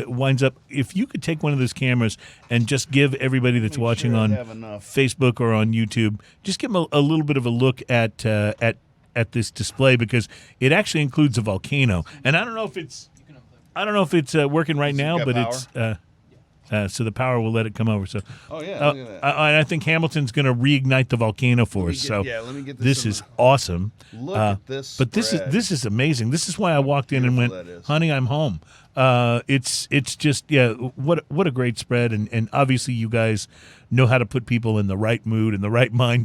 winds up, if you could take one of those cameras and just give everybody that's watching on Facebook or on YouTube, just give them a little bit of a look at at this display because it actually includes a volcano, and I don't know if it's working right now, got but power? it's so the power will let it come over. So Oh yeah, look at that. I think Hamilton's going to reignite the volcano for us. Let me get this. This is awesome. Look at this. But this is amazing. This is why I walked in and went, Beautiful that is. "Honey, I'm home." It's just what a great spread, and obviously you guys know how to put people in the right mood and the right mind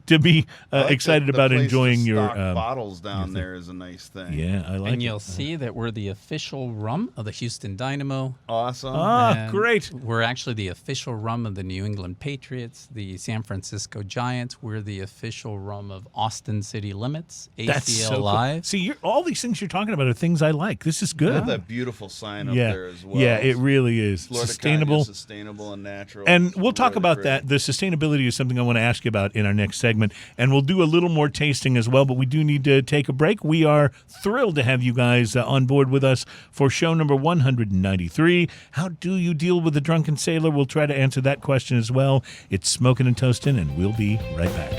to be I like excited the about place to enjoying your stock bottles down there is a nice thing. Yeah, I like And it. you'll see that we're the official rum of the Houston Dynamo. Awesome. And Great. We're actually the official rum of the New England Patriots, the San Francisco Giants. We're the official rum of Austin City Limits, ACL That's so cool. Live. See, all these things you're talking about are things I like. This is good. Got that beautiful sign up there as well. Yeah, it really is. Florida Sustainable. Caña, sustainable and natural. And It's we'll talk really about pretty. that. The sustainability is something I want to ask you about in our next segment. And we'll do a little more tasting as well, but we do need to take a break. We are thrilled to have you guys on board with us for show number 193. How do you deal with a drunken sailor? We'll try to answer that question as well. It's Smoking and Toasting, and we'll be right back.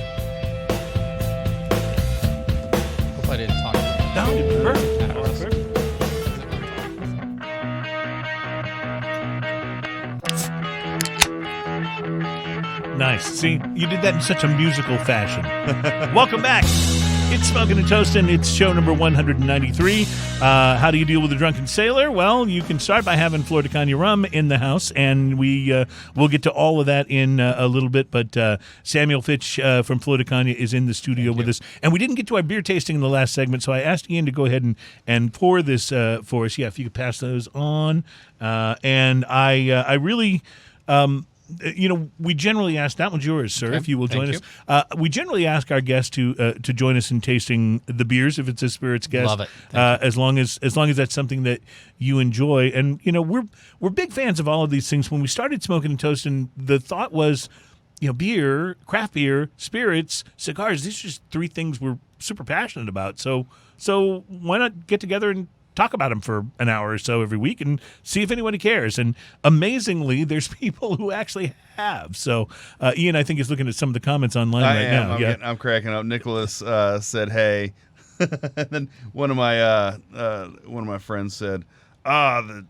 Hope I didn't talk about No, perfect. Nice. See, you did that in such a musical fashion. Welcome back. It's Smoking and Toasting. It's show number 193. How do you deal with a drunken sailor? Well, you can start by having Florida Caña rum in the house, and we'll get to all of that in a little bit. But Samuel Fitch from Florida Caña is in the studio with us, and we didn't get to our beer tasting in the last segment, so I asked Ian to go ahead and pour this for us. Yeah, if you could pass those on, and I really. We generally ask, that one's yours, sir, Okay, if you will join thank us. We generally ask our guests to join us in tasting the beers if it's a spirits guest. Love it. Thank as long as that's something that you enjoy. And, we're big fans of all of these things. When we started Smoking and Toasting, the thought was, beer, craft beer, spirits, cigars, these are just three things we're super passionate about. So why not get together and talk about them for an hour or so every week and see if anybody cares. And amazingly, there's people who actually have. So Ian, I think, is looking at some of the comments online now. I'm cracking up. Nicholas said, "Hey," and then one of my friends said, the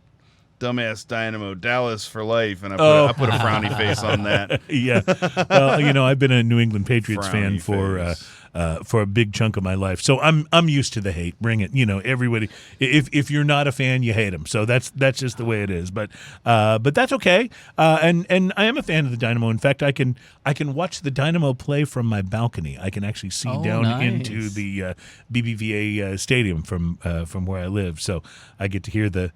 dumbass Dynamo, Dallas for life," and I put a frowny face on that. Yeah. Well, I've been a New England Patriots fan Frowny for a big chunk of my life, so I'm used to the hate. Bring it. Everybody. If you're not a fan, you hate them. So that's just the way it is. But that's okay. And I am a fan of the Dynamo. In fact, I can watch the Dynamo play from my balcony. I can actually see down nice. into the BBVA stadium from where I live. So I get to hear the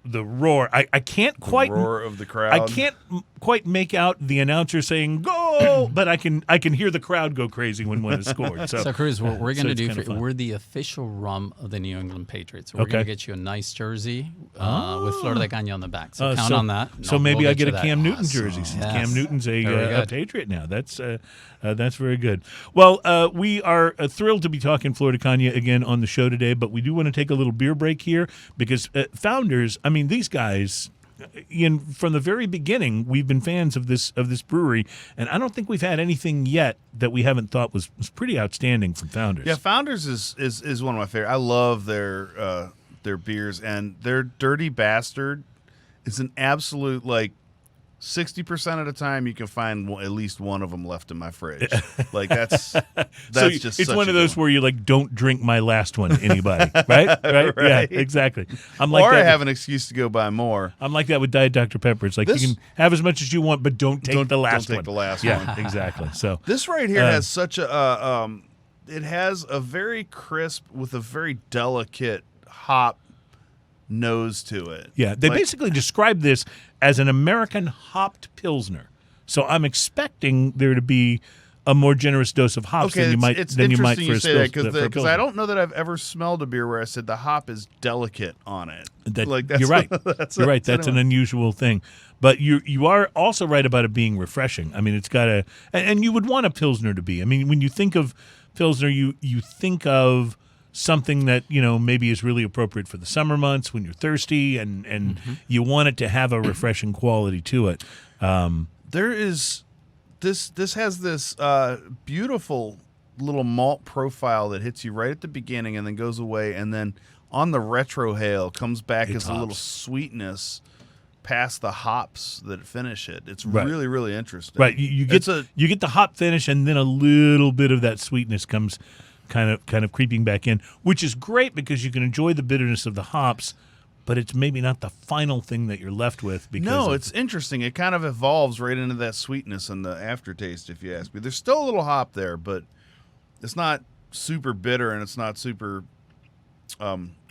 roar. I can't quite roar of the crowd. I can't quite make out the announcer saying "go," but I can hear the crowd go crazy when one is scored. So, Cruz, what we're going to it's do kinda fun. we're the official rum of the New England Patriots. We're Okay. going to get you a nice jersey with Florida Caña on the back. So count so- on that. So No, maybe we'll I get a you that. Cam Newton jersey since Yes. Cam Newton's Very a good. Patriot now. That's very good. Well, we are thrilled to be talking Florida Caña again on the show today, but we do want to take a little beer break here because Founders, I mean, these guys, from the very beginning, we've been fans of this brewery, and I don't think we've had anything yet that we haven't thought was pretty outstanding from Founders. Yeah, Founders is one of my favorite. I love their beers, and their Dirty Bastard is an absolute 60% of the time you can find at least one of them left in my fridge. That's So just it's such one a of those good where you don't drink my last one, anybody, right? Right? Yeah, Right. exactly. I'm like or that. I have an excuse to go buy more. I'm like that with Diet Dr. Pepper. It's like This- you can have as much as you want, but don't take the last don't one. take the last yeah, one. exactly. So This right here has such a it has a very crisp with a very delicate hop nose to it. yeah, they basically describe this as an American hopped Pilsner. So I'm expecting there to be a more generous dose of hops than you might it's for a interesting you say that for a because I Pilsner. don't know that I've ever smelled a beer where I said the hop is delicate on it. You're right. You're right. That's an unusual thing. But you are also right about it being refreshing. I mean, it's got and you would want a Pilsner to be. I mean, when you think of Pilsner, you think of something that maybe is really appropriate for the summer months when you're thirsty and you want it to have a refreshing quality to it. There is this has this beautiful little malt profile that hits you right at the beginning and then goes away, and then on the retrohale comes back as a little sweetness past the hops that finish it. It's really, really interesting. Right. You get the hop finish, and then a little bit of that sweetness comes kind of creeping back in, which is great because you can enjoy the bitterness of the hops, but it's maybe not the final thing that you're left with. Because it's interesting. It kind of evolves right into that sweetness and the aftertaste, if you ask me. There's still a little hop there, but it's not super bitter and it's not super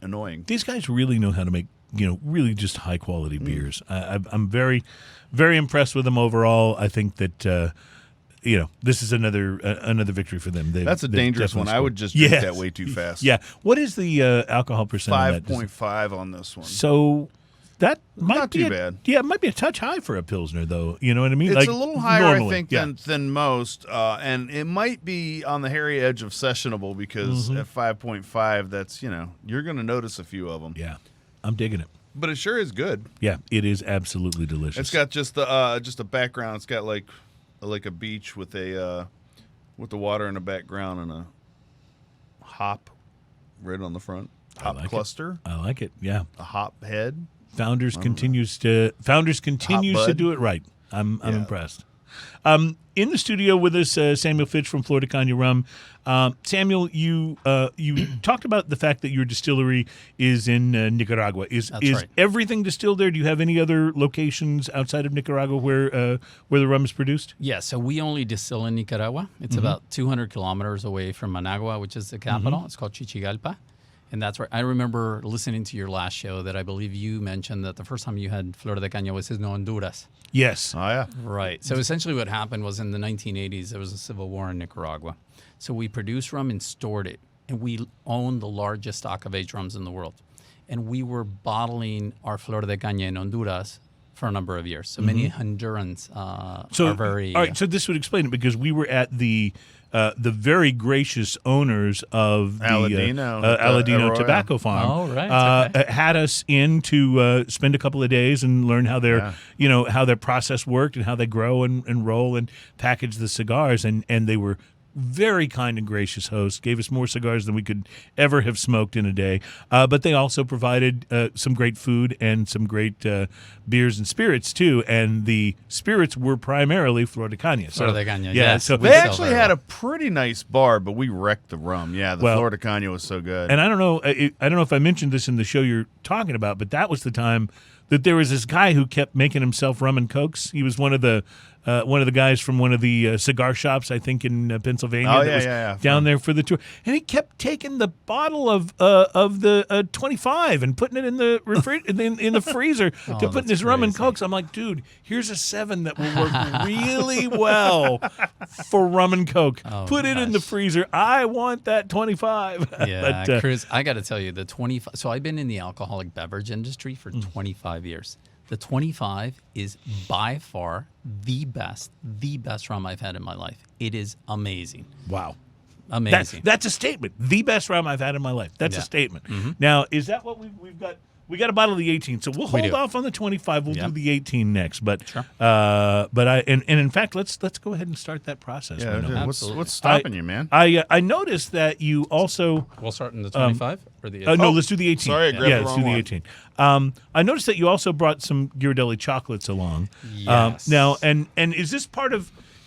annoying. These guys really know how to make, really just high quality beers. I'm very, very impressed with them overall. I think that this is another victory for them. That's a dangerous one. I would just drink that way too fast. Yeah. What is the alcohol percent? 5.5 on this one. So that might not be too bad. Yeah, it might be a touch high for a Pilsner, though. You know what I mean? It's a little higher, normally, I think, than most, and it might be on the hairy edge of sessionable because at 5.5, that's you're going to notice a few of them. Yeah, I'm digging it. But it sure is good. Yeah, it is absolutely delicious. It's got just a background. It's got like a beach with the water in the background and a hop right on the front. Hop cluster. I like it. Yeah, a hop head. Founders continues to do it right. I'm impressed. In the studio with us, Samuel Fitch from Flor de Caña Rum. Samuel, you talked about the fact that your distillery is in Nicaragua. Is right. everything distilled there? Do you have any other locations outside of Nicaragua where the rum is produced? Yeah, so we only distill in Nicaragua. It's about 200 kilometers away from Managua, which is the capital. It's called Chichigalpa. And that's right. I remember listening to your last show that I believe you mentioned that the first time you had Flor de Caña was in Honduras. Yes. Oh, yeah. Right. So essentially what happened was in the 1980s, there was a civil war in Nicaragua. So we produced rum and stored it. And we owned the largest stock of aged rums in the world. And we were bottling our Flor de Caña in Honduras for a number of years. So many Hondurans are very... All right, so this would explain it because we were at the very gracious owners of the Aladino Tobacco Farm. Oh, right. Had us in to spend a couple of days and learn how their how their process worked and how they grow and roll and package the cigars, and they were very kind and gracious hosts, gave us more cigars than we could ever have smoked in a day. But they also provided some great food and some great beers and spirits, too. And the spirits were primarily Flor de Caña. Flor de Caña, yeah. yes. So they actually had a pretty nice bar, but we wrecked the rum. Yeah, the Flor de Caña was so good. And I don't know if I mentioned this in the show you're talking about, but that was the time that there was this guy who kept making himself rum and cokes. He was one of the guys from one of the cigar shops, I think, in Pennsylvania. Oh, down there for the tour, and he kept taking the bottle of the 25 and putting it in the in the freezer to put in his rum and cokes. I'm like, dude, here's a 7 that will work really well for rum and coke. Put it in the freezer. I want that 25. Yeah, but, Chris, I got to tell you, the 25. So I've been in the alcoholic beverage industry for 25 years. The 25 is by far the best rum I've had in my life. It is amazing. Wow. Amazing. That's a statement. The best rum I've had in my life. That's a statement. Now, is that what we've got? We got a bottle of the 18, so we'll hold off on the 25. We'll do the 18 next. But sure. And in fact, let's go ahead and start that process. Yeah, what's stopping you, man? I noticed that you also. We'll start in the 25 or the 18? No, let's do the 18. Sorry, I grabbed the let's wrong do the one. 18. I noticed that you also brought some Ghirardelli chocolates along. Yes. Now, and is this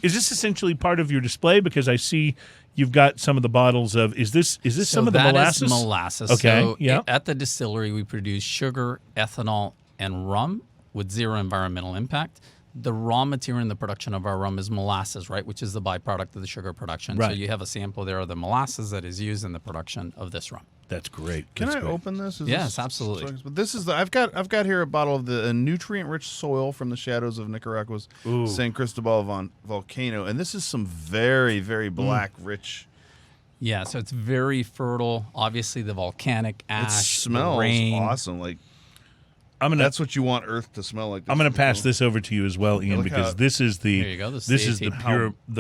essentially part of your display? Because I see you've got some of the bottles of. Is this some of the molasses? That is molasses. Okay. So at the distillery, we produce sugar, ethanol, and rum with zero environmental impact. The raw material in the production of our rum is molasses, right, which is the byproduct of the sugar production. Right. So you have a sample there of the molasses that is used in the production of this rum. That's great. Can I open this? Yes, absolutely. But this is I've got here a bottle of the nutrient-rich soil from the shadows of Nicaragua's San Cristobal volcano, and this is some very, very black, rich. Yeah, so it's very fertile. Obviously, the volcanic ash, It smells the rain. awesome. That's what you want Earth to smell like. I'm going to pass this over to you as well, Ian, because this is the There you go, this is the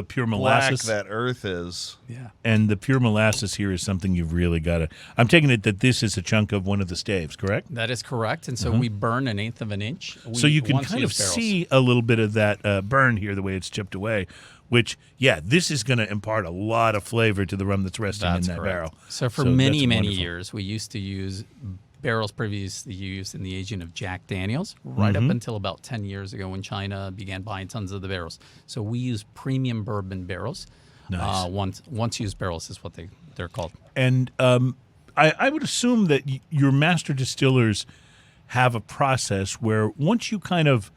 pure molasses. Black that Earth is. Yeah. And the pure molasses here is something you've really got to. I'm taking it that this is a chunk of one of the staves, correct? That is correct. And so we burn 1/8 of an inch. So you can kind of see a little bit of that burn here, the way it's chipped away. which, this is going to impart a lot of flavor to the rum that's resting in that correct. barrel. So for that's many wonderful. years, we used to use barrels previously used in the aging of Jack Daniels, right up until about 10 years ago when China began buying tons of the barrels. So we use premium bourbon barrels. Nice. Once used barrels is what they're called. And I would assume that your master distillers have a process where once you kind of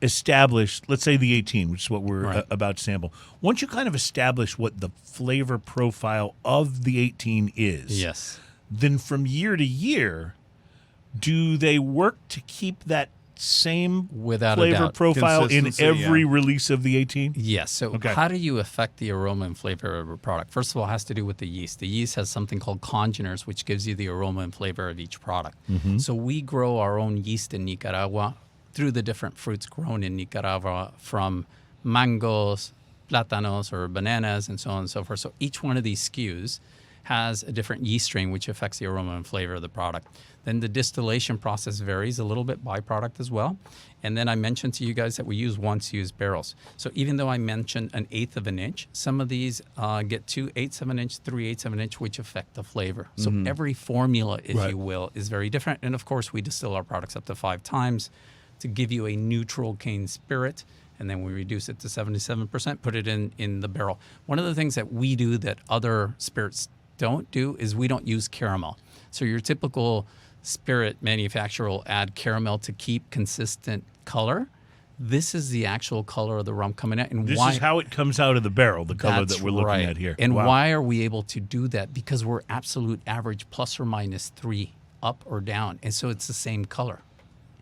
establish, let's say the 18, which is what we're about to sample, once you kind of establish what the flavor profile of the 18 is, Yes. then from year to year, do they work to keep that same Without a flavor doubt. profile in Consistency, every release of the 18? Yes. So Okay. how do you affect the aroma and flavor of a product? First of all, it has to do with the yeast. The yeast has something called congeners, which gives you the aroma and flavor of each product. So we grow our own yeast in Nicaragua through the different fruits grown in Nicaragua, from mangoes, plátanos, or bananas, and so on and so forth. So each one of these SKUs has a different yeast strain, which affects the aroma and flavor of the product. Then the distillation process varies a little bit by product as well. And then I mentioned to you guys that we use once used barrels. So even though I mentioned 1/8 of an inch, some of these get 2/8 of an inch, 3/8 of an inch, which affect the flavor. So every formula, if you will, is very different. And of course, we distill our products up to 5 times to give you a neutral cane spirit. And then we reduce it to 77%, put it in the barrel. One of the things that we do that other spirits don't do is we don't use caramel. So your typical spirit manufacturer will add caramel to keep consistent color. This is the actual color of the rum coming out. And This why, is how it comes out of the barrel, the color that's that we're looking right. at here. And Wow. why are we able to do that? Because we're absolute average plus or minus 3 up or down. And so it's the same color.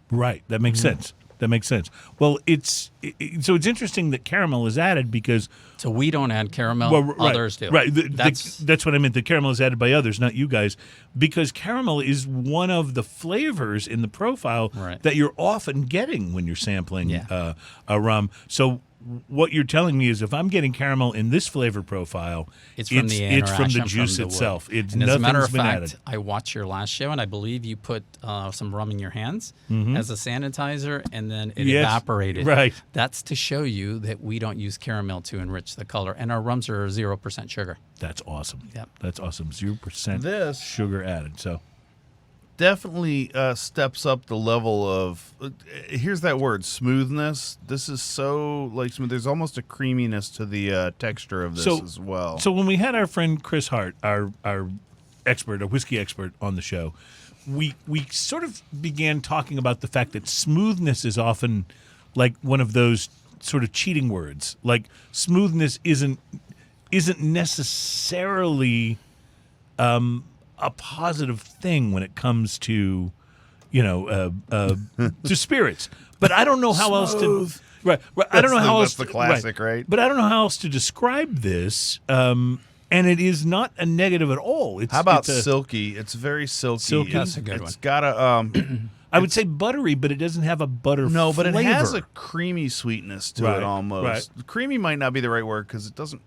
Right. That makes sense. That makes sense. Well, so it's interesting that caramel is added because So we don't add caramel, right, others do. Right. That's what I meant. The caramel is added by others, not you guys, because caramel is one of the flavors in the profile Right. that you're often getting when you're sampling Yeah. a rum. So what you're telling me is if I'm getting caramel in this flavor profile, It's from the it's from the interaction juice from the wood. itself. It's And as a matter of been fact, added. I watched your last show, and I believe you put some rum in your hands as a sanitizer, and then it Yes, evaporated. right. That's to show you that we don't use caramel to enrich the color, and our rums are 0% sugar. That's awesome. Yep. That's awesome. 0% This- sugar added. So Definitely steps up the level of here's that word, smoothness. This is so smooth. There's almost a creaminess to the texture of this as well. So when we had our friend Chris Hart, our expert, a whiskey expert, on the show, we sort of began talking about the fact that smoothness is often like one of those sort of cheating words. Like smoothness isn't necessarily a positive thing when it comes to to spirits. But I don't know how else to. Right. I don't know how else. That's the classic, right? But I don't know how else to describe this. And it is not a negative at all. How about it's silky? It's very silky. Silky? That's a good It's one. got a I would say buttery, but it doesn't have a butter no, but flavor. it has a creamy sweetness to Right, it almost. right. Creamy might not be the right word because it doesn't.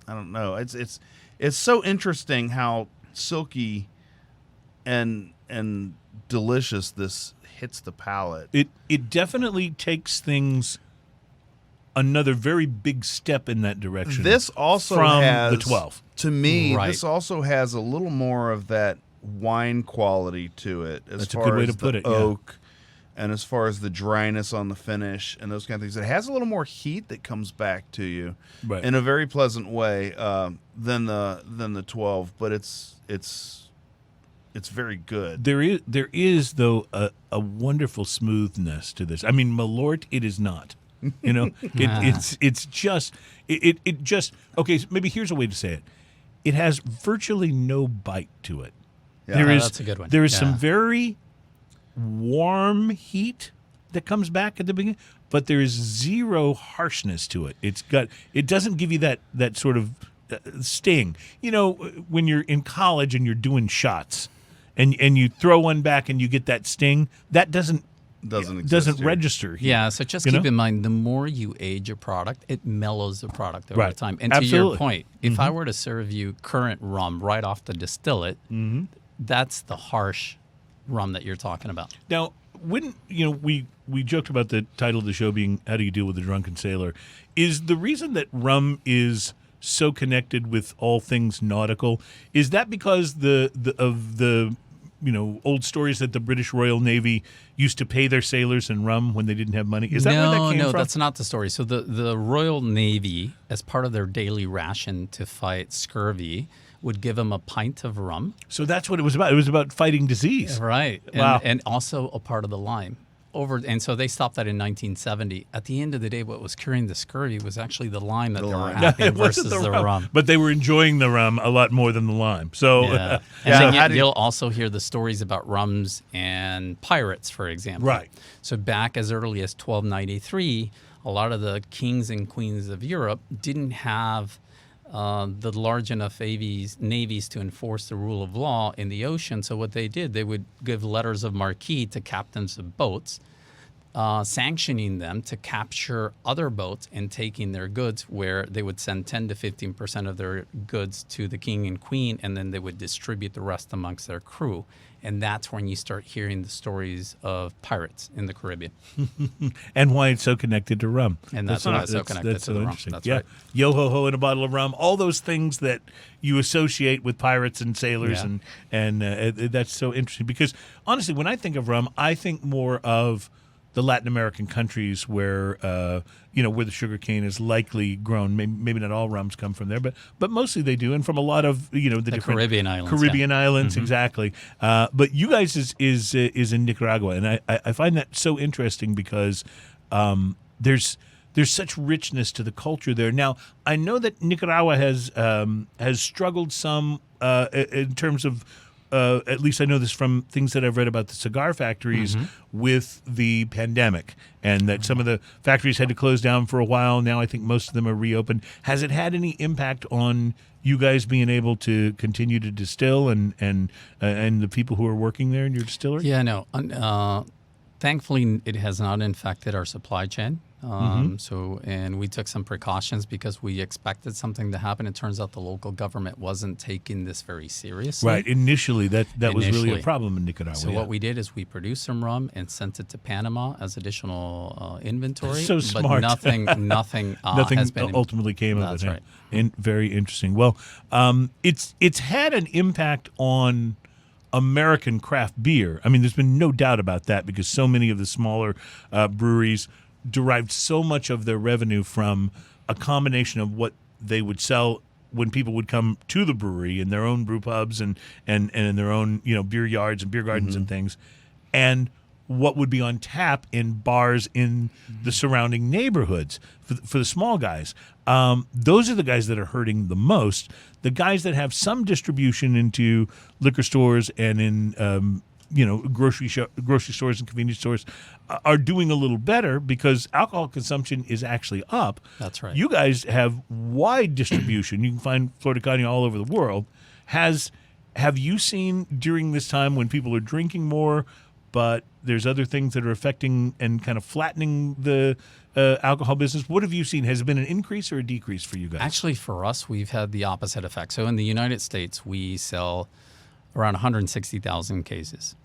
I don't know. It's so interesting how silky and delicious this hits the palate. It definitely takes things another very big step in that direction. This also from has the 12. To me, Right. this also has a little more of that wine quality to it. As That's a far good way as to put the it, yeah. Oak, and as far as the dryness on the finish and those kind of things, it has a little more heat that comes back to you Right. in a very pleasant way than the 12. But it's very good. There is though a wonderful smoothness to this. I mean, Malort, it is not. It's just okay. So maybe here's a way to say it. It has virtually no bite to it. Yeah. That's a good one. There is some Yeah. very warm heat that comes back at the beginning, but there is zero harshness to it. It doesn't give you that sort of sting. When you're in college and you're doing shots, and you throw one back and you get that sting, that doesn't Doesn't here. register here. Yeah, so just keep in mind, the more you age a product, it mellows the product over Right. time. And Absolutely. to your point, if I were to serve you current rum right off the distillate, that's the harsh rum that you're talking about. Now, when we we joked about the title of the show being "How Do You Deal with a Drunken Sailor?" Is the reason that rum is so connected with all things nautical? Is that because of the old stories that the British Royal Navy used to pay their sailors in rum when they didn't have money? Is that where that came from? No, that's not the story. So the Royal Navy, as part of their daily ration to fight scurvy, would give them a pint of rum. So that's what it was about. It was about fighting disease. Right. Wow. And also a part of the lime. And so they stopped that in 1970. At the end of the day, what was curing the scurvy was actually the lime that they were having versus the rum. But they were enjoying the rum a lot more than the lime. So, yeah. And then you'll also hear the stories about rums and pirates, for example. Right. So back as early as 1293, a lot of the kings and queens of Europe didn't have the large enough navies to enforce the rule of law in the ocean. So what they did, they would give letters of marque to captains of boats, sanctioning them to capture other boats and taking their goods, where they would send 10 to 15% of their goods to the king and queen, and then they would distribute the rest amongst their crew. And that's when you start hearing the stories of pirates in the Caribbean. And why it's so connected to rum. And that's why it's so connected to the rum. That's right. Yo-ho-ho and a bottle of rum, all those things that you associate with pirates and sailors. And that's so interesting. Because, honestly, when I think of rum, I think more of the Latin American countries where where the sugar cane is likely grown. Maybe not all rums come from there, but mostly they do, and from a lot of the different Caribbean islands. Caribbean islands, exactly. But you guys is in Nicaragua, and I find that so interesting because there's such richness to the culture there. Now, I know that Nicaragua has struggled some in terms of. At least I know this from things that I've read about the cigar factories with the pandemic, and that some of the factories had to close down for a while. Now I think most of them are reopened. Has it had any impact on you guys being able to continue to distill and the people who are working there in your distillery? Yeah, no. Thankfully, it has not infected our supply chain. And we took some precautions because we expected something to happen. It turns out the local government wasn't taking this very seriously. Right. Initially, that was really a problem in Nicaragua. So what we did is we produced some rum and sent it to Panama as additional inventory. So smart. But nothing has been ultimately came of it. That's right. Very interesting. Well, it's had an impact on American craft beer. I mean, there's been no doubt about that because so many of the smaller breweries derived so much of their revenue from a combination of what they would sell when people would come to the brewery in their own brew pubs and in their own beer yards and beer gardens and things, and what would be on tap in bars in the surrounding neighborhoods for the small guys. Those are the guys that are hurting the most. The guys that have some distribution into liquor stores and in grocery stores and convenience stores are doing a little better because alcohol consumption is actually up. That's right. You guys have wide distribution. You can find Flor de Caña all over the world. Have you seen during this time when people are drinking more, but there's other things that are affecting and kind of flattening the alcohol business? What have you seen? Has it been an increase or a decrease for you guys? Actually, for us, we've had the opposite effect. So in the United States, we sell around 160,000 cases.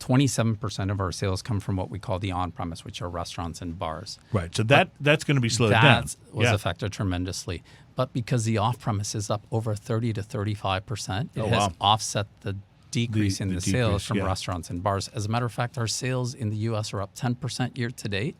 27% of our sales come from what we call the on-premise, which are restaurants and bars. Right. So that's going to be slowed down. That was affected tremendously. But because the off-premise is up over 30 to 35%, it has offset the decrease in the sales from restaurants and bars. As a matter of fact, our sales in the U.S. are up 10% year to date.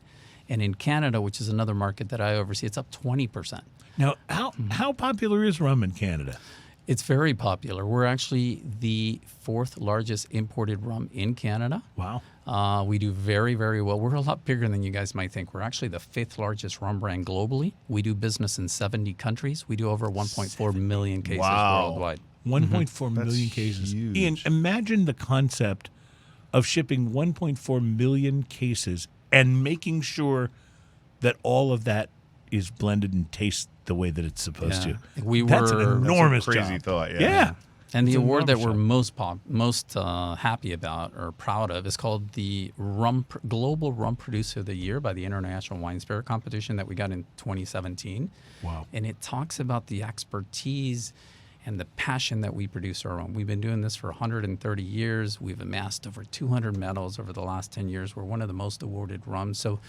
And in Canada, which is another market that I oversee, it's up 20%. Now, how popular is rum in Canada? It's very popular. We're actually the 4th largest imported rum in Canada. Wow. We do very, very well. We're a lot bigger than you guys might think. We're actually the 5th largest rum brand globally. We do business in 70 countries. We do over 1.4 million cases worldwide. 1.4 million cases. Huge. Ian, imagine the concept of shipping 1.4 million cases and making sure that all of that is blended and tastes the way that it's supposed to. That's an enormous crazy job. thought. Yeah. And the award that we're most happy about or proud of is called the Global Rum Producer of the Year by the International Wine Spirit Competition that we got in 2017. Wow. And it talks about the expertise and the passion that we produce our rum. We've been doing this for 130 years. We've amassed over 200 medals over the last 10 years. We're one of the most awarded rums. So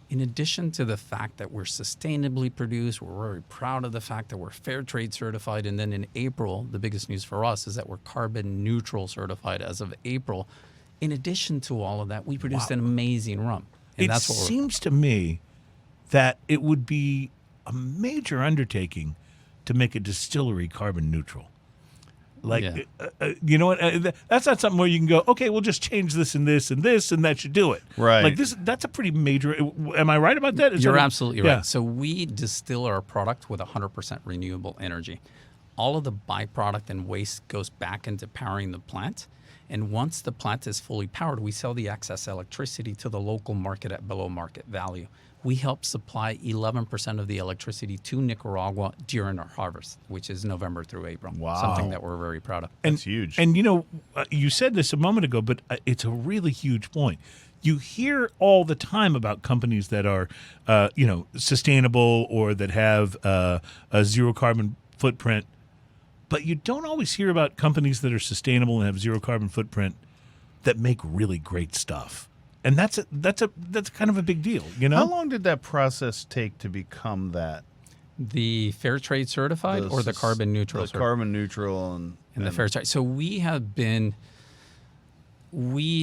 in addition to the fact that we're sustainably produced, we're very proud of the fact that we're fair trade certified. And then in April, the biggest news for us is that we're carbon neutral certified as of April. In addition to all of that, we produced an amazing rum. And It seems to me that it would be a major undertaking to make a distillery carbon neutral. Like, you know what? That's not something where you can go, okay, we'll just change this and this and this, and that should do it. Right. Like that's a pretty major. Am I right about that? You're absolutely right. Yeah. So we distill our product with 100% renewable energy. All of the byproduct and waste goes back into powering the plant. And once the plant is fully powered, we sell the excess electricity to the local market at below market value. We help supply 11% of the electricity to Nicaragua during our harvest, which is November through April. Wow. Something that we're very proud of. That's huge. And you know, you said this a moment ago, but it's a really huge point. You hear all the time about companies that are, sustainable or that have a zero carbon footprint, but you don't always hear about companies that are sustainable and have zero carbon footprint that make really great stuff. And that's kind of a big deal, you know? How long did that process take to become that? The fair trade certified or the carbon neutral? The carbon neutral and the fair trade. So we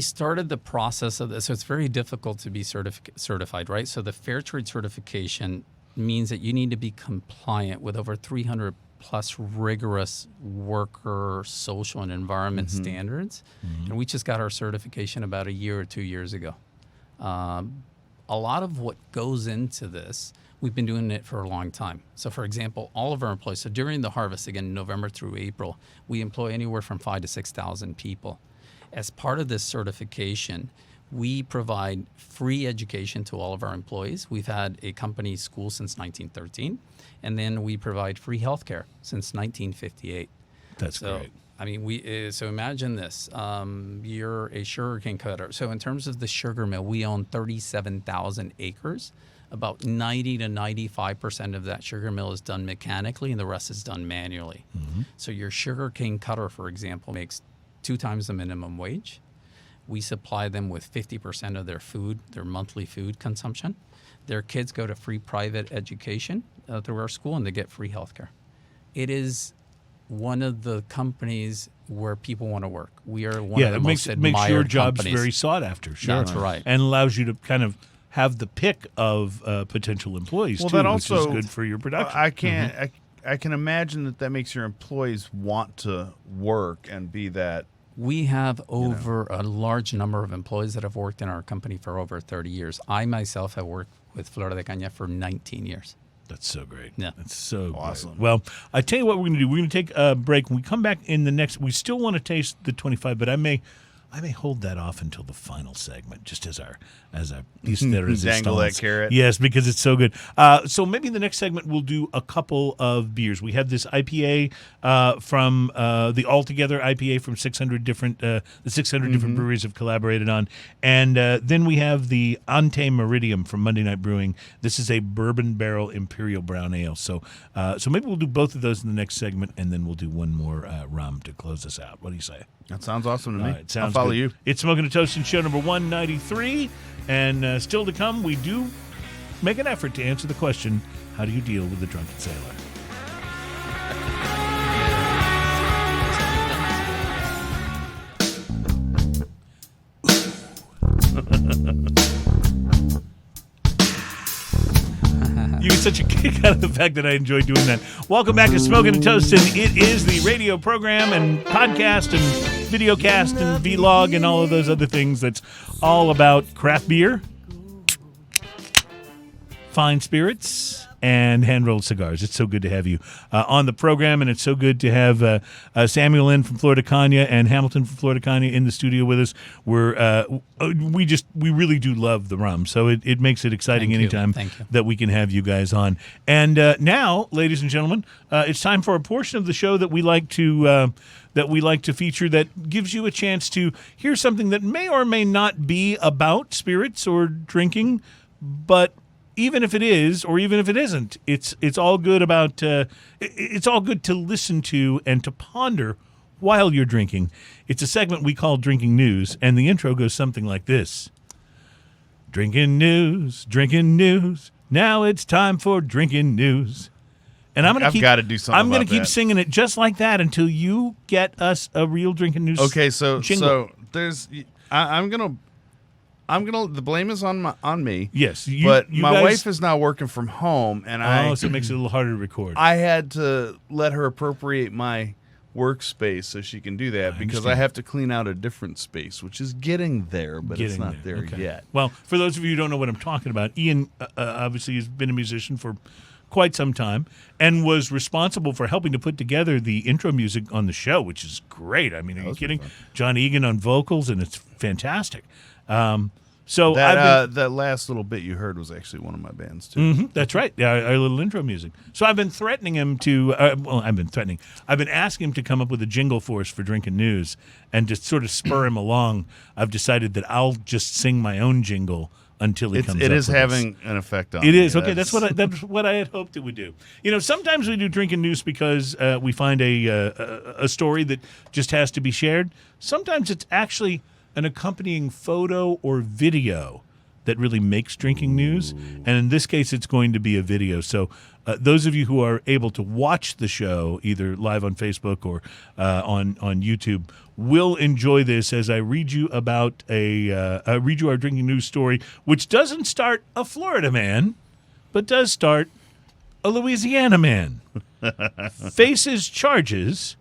started the process of this. So it's very difficult to be certified, right? So the fair trade certification means that you need to be compliant with over 300 plus rigorous worker, social, and environment standards. And we just got our certification about a year or 2 years ago. A lot of what goes into this, we've been doing it for a long time. So for example, all of our employees, so during the harvest, again, November through April, we employ anywhere from 5,000 to 6,000 people. As part of this certification, we provide free education to all of our employees. We've had a company school since 1913, and then we provide free healthcare since 1958. That's great. I mean, so imagine this. You're a sugarcane cutter. So in terms of the sugar mill, we own 37,000 acres. About 90 to 95% of that sugar mill is done mechanically, and the rest is done manually. So your sugarcane cutter, for example, makes 2 times the minimum wage. We supply them with 50% of their food, their monthly food consumption. Their kids go to free private education through our school, and they get free healthcare. It is one of the companies where people want to work. We are one of the most admired makes your jobs companies. very sought after. Sure, That's right, and allows you to kind of have the pick of potential employees too, that also, which is good for your production. I can't. I can imagine that makes your employees want to work and be that. We have over a large number of employees that have worked in our company for over 30 years. I myself have worked with Flor de Caña for 19 years. That's so great. Yeah. That's so awesome. Great. Well, I tell you what we're going to do. We're going to take a break. When we come back in the next, we still want to taste the 25, but I may hold that off until the final segment, just as a piece de resistance. Dangle that carrot. Yes, because it's so good. So maybe in the next segment we'll do a couple of beers. We have this IPA from the Altogether IPA from 600 different different breweries have collaborated on, and then we have the Ante Meridiem from Monday Night Brewing. This is a bourbon barrel Imperial brown ale. So maybe we'll do both of those in the next segment, and then we'll do one more rum to close us out. What do you say? That sounds awesome to me. It sounds I'll follow good. you. It's Smoking and Toasting show number 193, and still to come, we do make an effort to answer the question, how do you deal with a drunken sailor? You get such a kick out of the fact that I enjoy doing that. Welcome back to Smoking and Toasting. It is the radio program and podcast and videocast and vlog and all of those other things that's all about craft beer, fine spirits, and hand-rolled cigars. It's so good to have you on the program, and it's so good to have Samuel in from Flor de Caña and Hamilton from Flor de Caña in the studio with us. We really do love the rum, so it makes it exciting anytime that we can have you guys on. And now, ladies and gentlemen, it's time for a portion of the show that we like to feature that gives you a chance to hear something that may or may not be about spirits or drinking, but even if it is, or even if it isn't, it's all good about. It's all good to listen to and to ponder while you're drinking. It's a segment we call Drinking News, and the intro goes something like this: Drinking News, Drinking News. Now it's time for Drinking News. And I've got to do something. I'm going to keep singing it just like that until you get us a real Drinking News. Okay, so jingle. there's I'm gonna the blame is on me. Yes, but you my guys, wife is now working from home, and so it makes it a little harder to record. I had to let her appropriate my workspace so she can do that because I have to clean out a different space, which is getting there, but it's not there Okay. yet. Well, for those of you who don't know what I'm talking about, Ian obviously has been a musician for quite some time and was responsible for helping to put together the intro music on the show, which is great. I mean, are you kidding? John Egan on vocals, and it's fantastic. So that last little bit you heard was actually one of my bands too. Mm-hmm, that's right. Our little intro music. So I've been threatening him to. I've been asking him to come up with a jingle for us for Drinking News, and to sort of spur him along. I've decided that I'll just sing my own jingle until he comes. It up is with having an effect on. It me. is okay. That's what I had hoped it would do. You know, sometimes we do Drinking News because we find a story that just has to be shared. Sometimes it's actually an accompanying photo or video that really makes Drinking News. And in this case, it's going to be a video. So those of you who are able to watch the show, either live on Facebook or on YouTube, will enjoy this as I read you about read you our Drinking News story, which doesn't start a Florida man, but does start a Louisiana man. Faces charges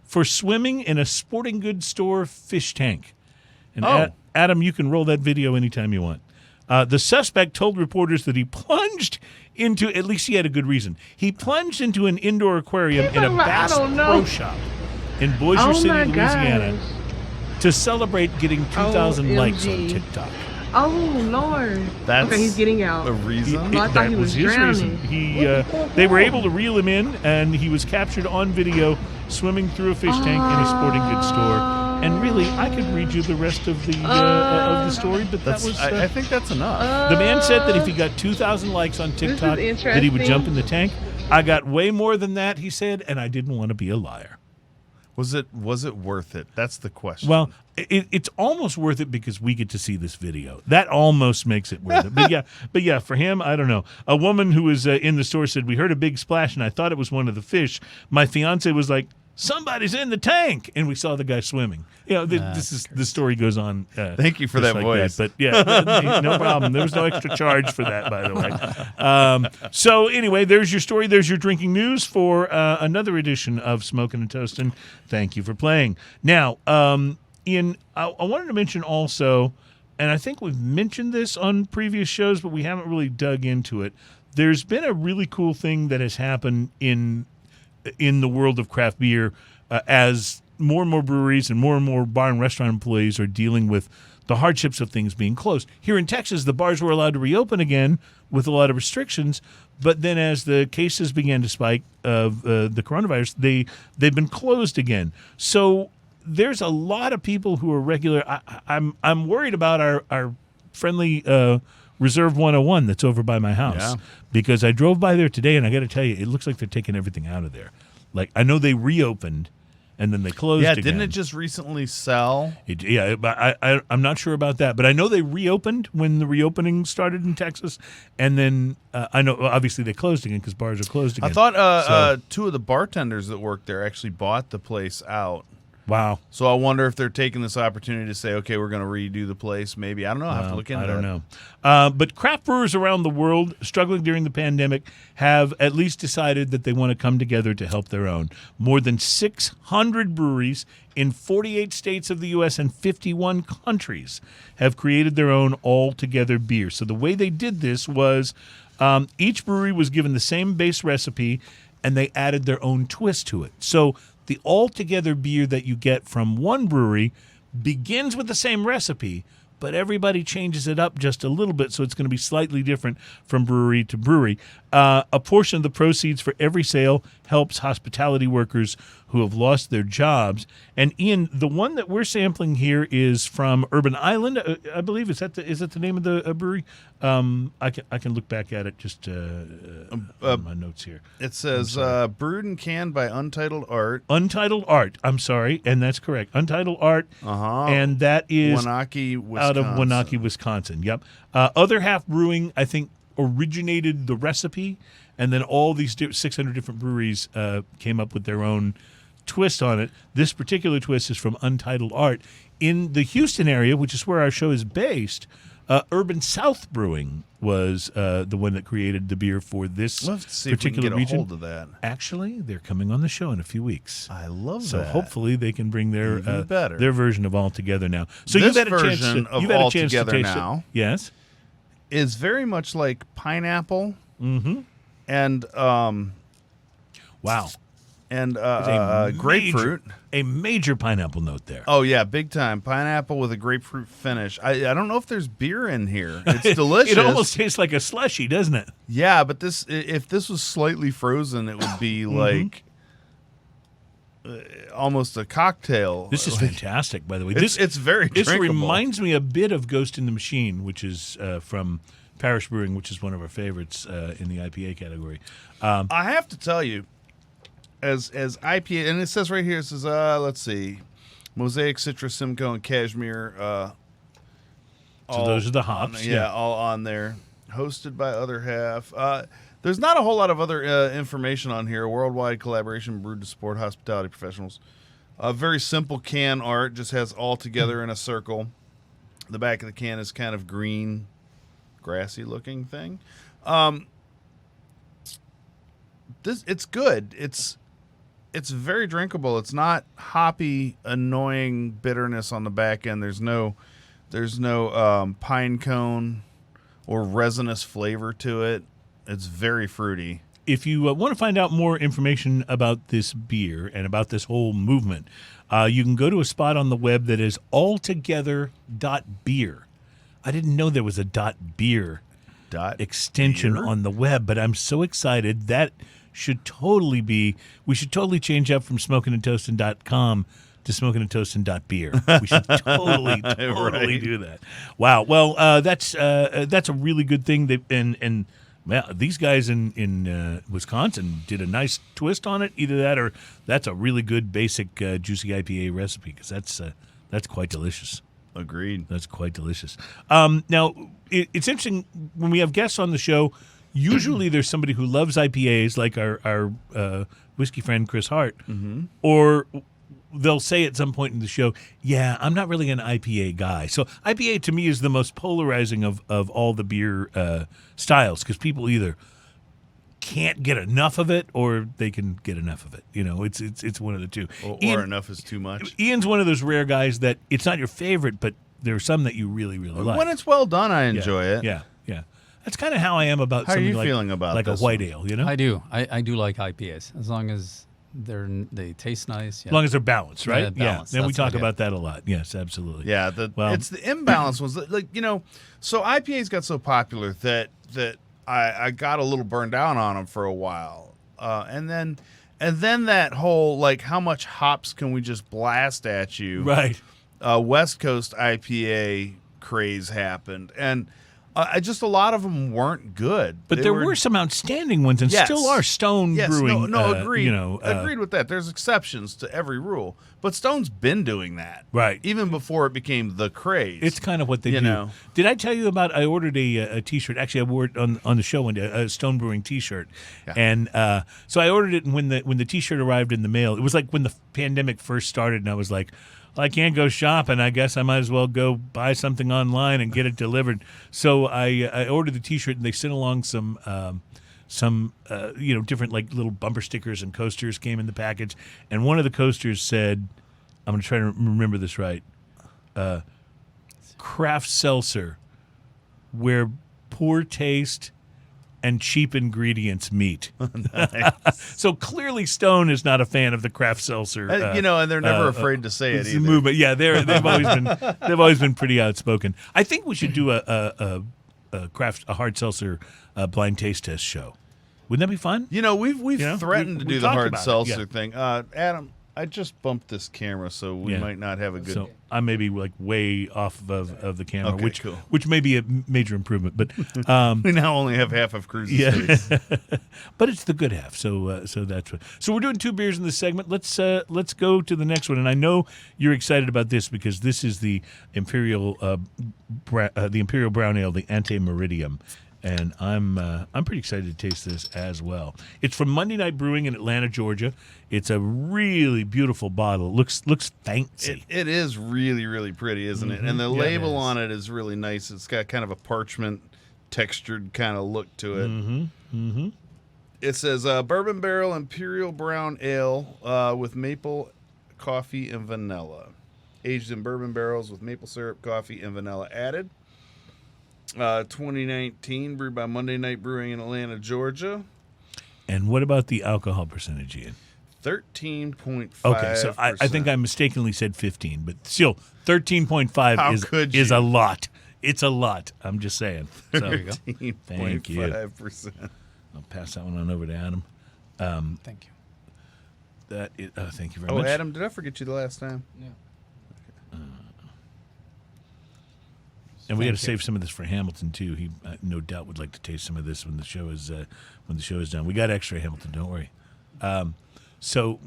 for swimming in a sporting goods store fish tank. And Adam, you can roll that video anytime you want. The suspect told reporters that he plunged into, at least he had a good reason, he plunged into an indoor aquarium in a Bass Pro Shop in Bossier City, Louisiana, to celebrate getting 2,000 likes on TikTok. Oh, Lord. That's okay, he's getting out. a reason? I thought he was his drowning. reason. They were able to reel him in, and he was captured on video swimming through a fish tank in a sporting goods store. And really, I could read you the rest of the story, but that was. I think that's enough. The man said that if he got 2,000 likes on TikTok, that he would jump in the tank. I got way more than that, he said, and I didn't want to be a liar. Was it worth it? That's the question. Well, it's almost worth it because we get to see this video. That almost makes it worth it. But yeah, for him, I don't know. A woman who was in the store said, "We heard a big splash, and I thought it was one of the fish. My fiance was like, somebody's in the tank," and we saw the guy swimming. You know, this is the story goes on. Thank you for that voice. But yeah, no problem. There was no extra charge for that, by the way. So anyway, there's your story. There's your Drinking News for another edition of Smoking and Toasting. Thank you for playing. Now, Ian, I wanted to mention also, and I think we've mentioned this on previous shows, but we haven't really dug into it. There's been a really cool thing that has happened in the world of craft beer as more and more breweries and more bar and restaurant employees are dealing with the hardships of things being closed. Here in Texas, the bars were allowed to reopen again with a lot of restrictions, but then as the cases began to spike of the coronavirus, they've been closed again. So there's a lot of people who are regular. I'm worried about our friendly Reserve 101 that's over by my house, because I drove by there today, and I got to tell you, it looks like they're taking everything out of there. Like, I know they reopened, and then they closed again. Didn't it just recently sell? I'm not sure about that, but I know they reopened when the reopening started in Texas, and then I know, obviously, they closed again because bars are closed again. I thought two of the bartenders that worked there actually bought the place out. Wow. So I wonder if they're taking this opportunity to say, okay, we're going to redo the place. Maybe. I don't know. I have to look into that. I don't know. But craft brewers around the world struggling during the pandemic have at least decided that they want to come together to help their own. More than 600 breweries in 48 states of the U.S. and 51 countries have created their own all-together beer. So the way they did this was each brewery was given the same base recipe, and they added their own twist to it. So the all-together beer that you get from one brewery begins with the same recipe, but everybody changes it up just a little bit, so it's going to be slightly different from brewery to brewery. A portion of the proceeds for every sale helps hospitality workers who have lost their jobs. And Ian, the one that we're sampling here is from Urban Island, I believe. Is that the name of the brewery? I can look back at it just on my notes here. It says brewed and canned by Untitled Art. Untitled Art. I'm sorry, and that's correct. Untitled Art, and that is Waunukee, Wisconsin. out of Waunukee, Wisconsin. Yep. Other Half Brewing, I think, originated the recipe, and then all these 600 different breweries came up with their own twist on it. This particular twist is from Untitled Art. In the Houston area, which is where our show is based, Urban South Brewing was the one that created the beer for this We'll have to see particular if we can get region. a hold of that. Actually, they're coming on the show in a few weeks. I love So that. hopefully they can bring their Even better. their version of All Together now. So This you've had a chance version to, of you've had All a chance Together to taste now it. Yes. is very much like pineapple Mm-hmm. and Wow. and grapefruit. A major pineapple note there. Oh yeah, big time pineapple with a grapefruit finish. I don't know if there's beer in here. It's delicious. It almost tastes like a slushy, doesn't it? Yeah, but if this was slightly frozen, it would be like almost a cocktail. This is fantastic, by the way. It's very This drinkable. reminds me a bit of Ghost in the Machine, which is from Parish Brewing, which is one of our favorites in the IPA category. I have to tell you, as IPA, and it says right here, it says, let's see, Mosaic, Citrus, Simcoe, and Cashmere. So those are the hops. All on there. Hosted by Other Half. There's not a whole lot of other information on here. Worldwide collaboration brewed to support hospitality professionals. Very simple can art. Just has all together in a circle. The back of the can is kind of green, grassy looking thing. It's good. It's very drinkable. It's not hoppy, annoying bitterness on the back end. There's no pine cone or resinous flavor to it. It's very fruity. If you want to find out more information about this beer and about this whole movement, you can go to a spot on the web that is altogether.beer. I didn't know there was a .beer extension beer? on the web, but I'm so excited. That should totally be, we should totally change up from smokingandtoasting.com to smokingandtoasting.beer. We should totally Right. do that. Wow. Well, that's a really good thing. And well, these guys in Wisconsin did a nice twist on it. Either that or that's a really good basic juicy IPA recipe, because that's quite delicious. Agreed. That's quite delicious. Now, it's interesting when we have guests on the show. Usually, there's somebody who loves IPAs, like our whiskey friend Chris Hart, or they'll say at some point in the show, "Yeah, I'm not really an IPA guy." So IPA to me is the most polarizing of all the beer styles, because people either can't get enough of it or they can get enough of it. You know, it's one of the two. Or enough is too much. Ian's one of those rare guys that it's not your favorite, but there are some that you really, really like. When it's well done, I enjoy it. Yeah. That's kind of how I am about How are something you like, feeling about like a this white one? ale, you know? I do. I do like IPAs as long as they taste nice. As long as they're balanced, right? Yeah, balanced. Then we That's talk what I about that a lot. Yes, absolutely. Yeah, Well- it's the imbalance ones. Like, so IPAs got so popular that I got a little burned down on them for a while. And then that whole, like, how much hops can we just blast at you? Right. West Coast IPA craze happened. And just a lot of them weren't good. But They there were some outstanding ones, and Yes. still are. Stone Yes, Brewing. no, agreed. Agreed Agreed with that. There's exceptions to every rule, but Stone's been doing that, Right. Even before it became the craze. It's kind of what they You do. know. Did I tell you about? I ordered a T-shirt. Actually, I wore it on the show one day, a Stone Brewing T-shirt, Yeah. and so I ordered it. And when the T-shirt arrived in the mail, it was like when the pandemic first started, and I was like, well, I can't go shopping. I guess I might as well go buy something online and get it delivered. So I ordered the T-shirt, and they sent along some different like little bumper stickers and coasters came in the package, and one of the coasters said, I'm going to try to remember this right. Craft seltzer, where poor taste and cheap ingredients meet. So clearly, Stone is not a fan of the craft seltzer. and they're never afraid to say it it's either. the movement. Yeah, they've always been pretty outspoken. I think we should do a hard seltzer blind taste test show. Wouldn't that be fun? We've You know, threatened we to do the talked hard about it, seltzer yeah. thing. Adam, I just bumped this camera, so we Yeah. might not have a good. So I may be like way off of the camera, Okay, which cool. which may be a major improvement, but We now only have half of Cruz's yeah, face. but it's the good half. So that's what. So we're doing 2 beers in this segment. Let's go to the next one, and I know you're excited about this because this is the Imperial the Imperial Brown Ale, the Ante Meridiem. And I'm pretty excited to taste this as well. It's from Monday Night Brewing in Atlanta, Georgia. It's a really beautiful bottle. It looks fancy. It is really, really pretty, isn't it? And the Yeah, label it is. on it is really nice. It's got kind of a parchment textured kind of look to it. It says Bourbon Barrel Imperial Brown Ale with maple, coffee, and vanilla. Aged in bourbon barrels with maple syrup, coffee, and vanilla added. 2019, brewed by Monday Night Brewing in Atlanta, Georgia. And what about the alcohol percentage, Ian? 13.5%. Okay, so I think I mistakenly said 15, but still, 13.5 How could is you? a lot. It's a lot. I'm just saying. So, There you go. Thank you. 13.5%. I'll pass that one on over to Adam. Thank you. Thank you very Oh, much. Adam, did I forget you the last time? And we got to Thank you. save some of this for Hamilton too. He no doubt would like to taste some of this when the show is done. We got extra Hamilton. Don't worry. So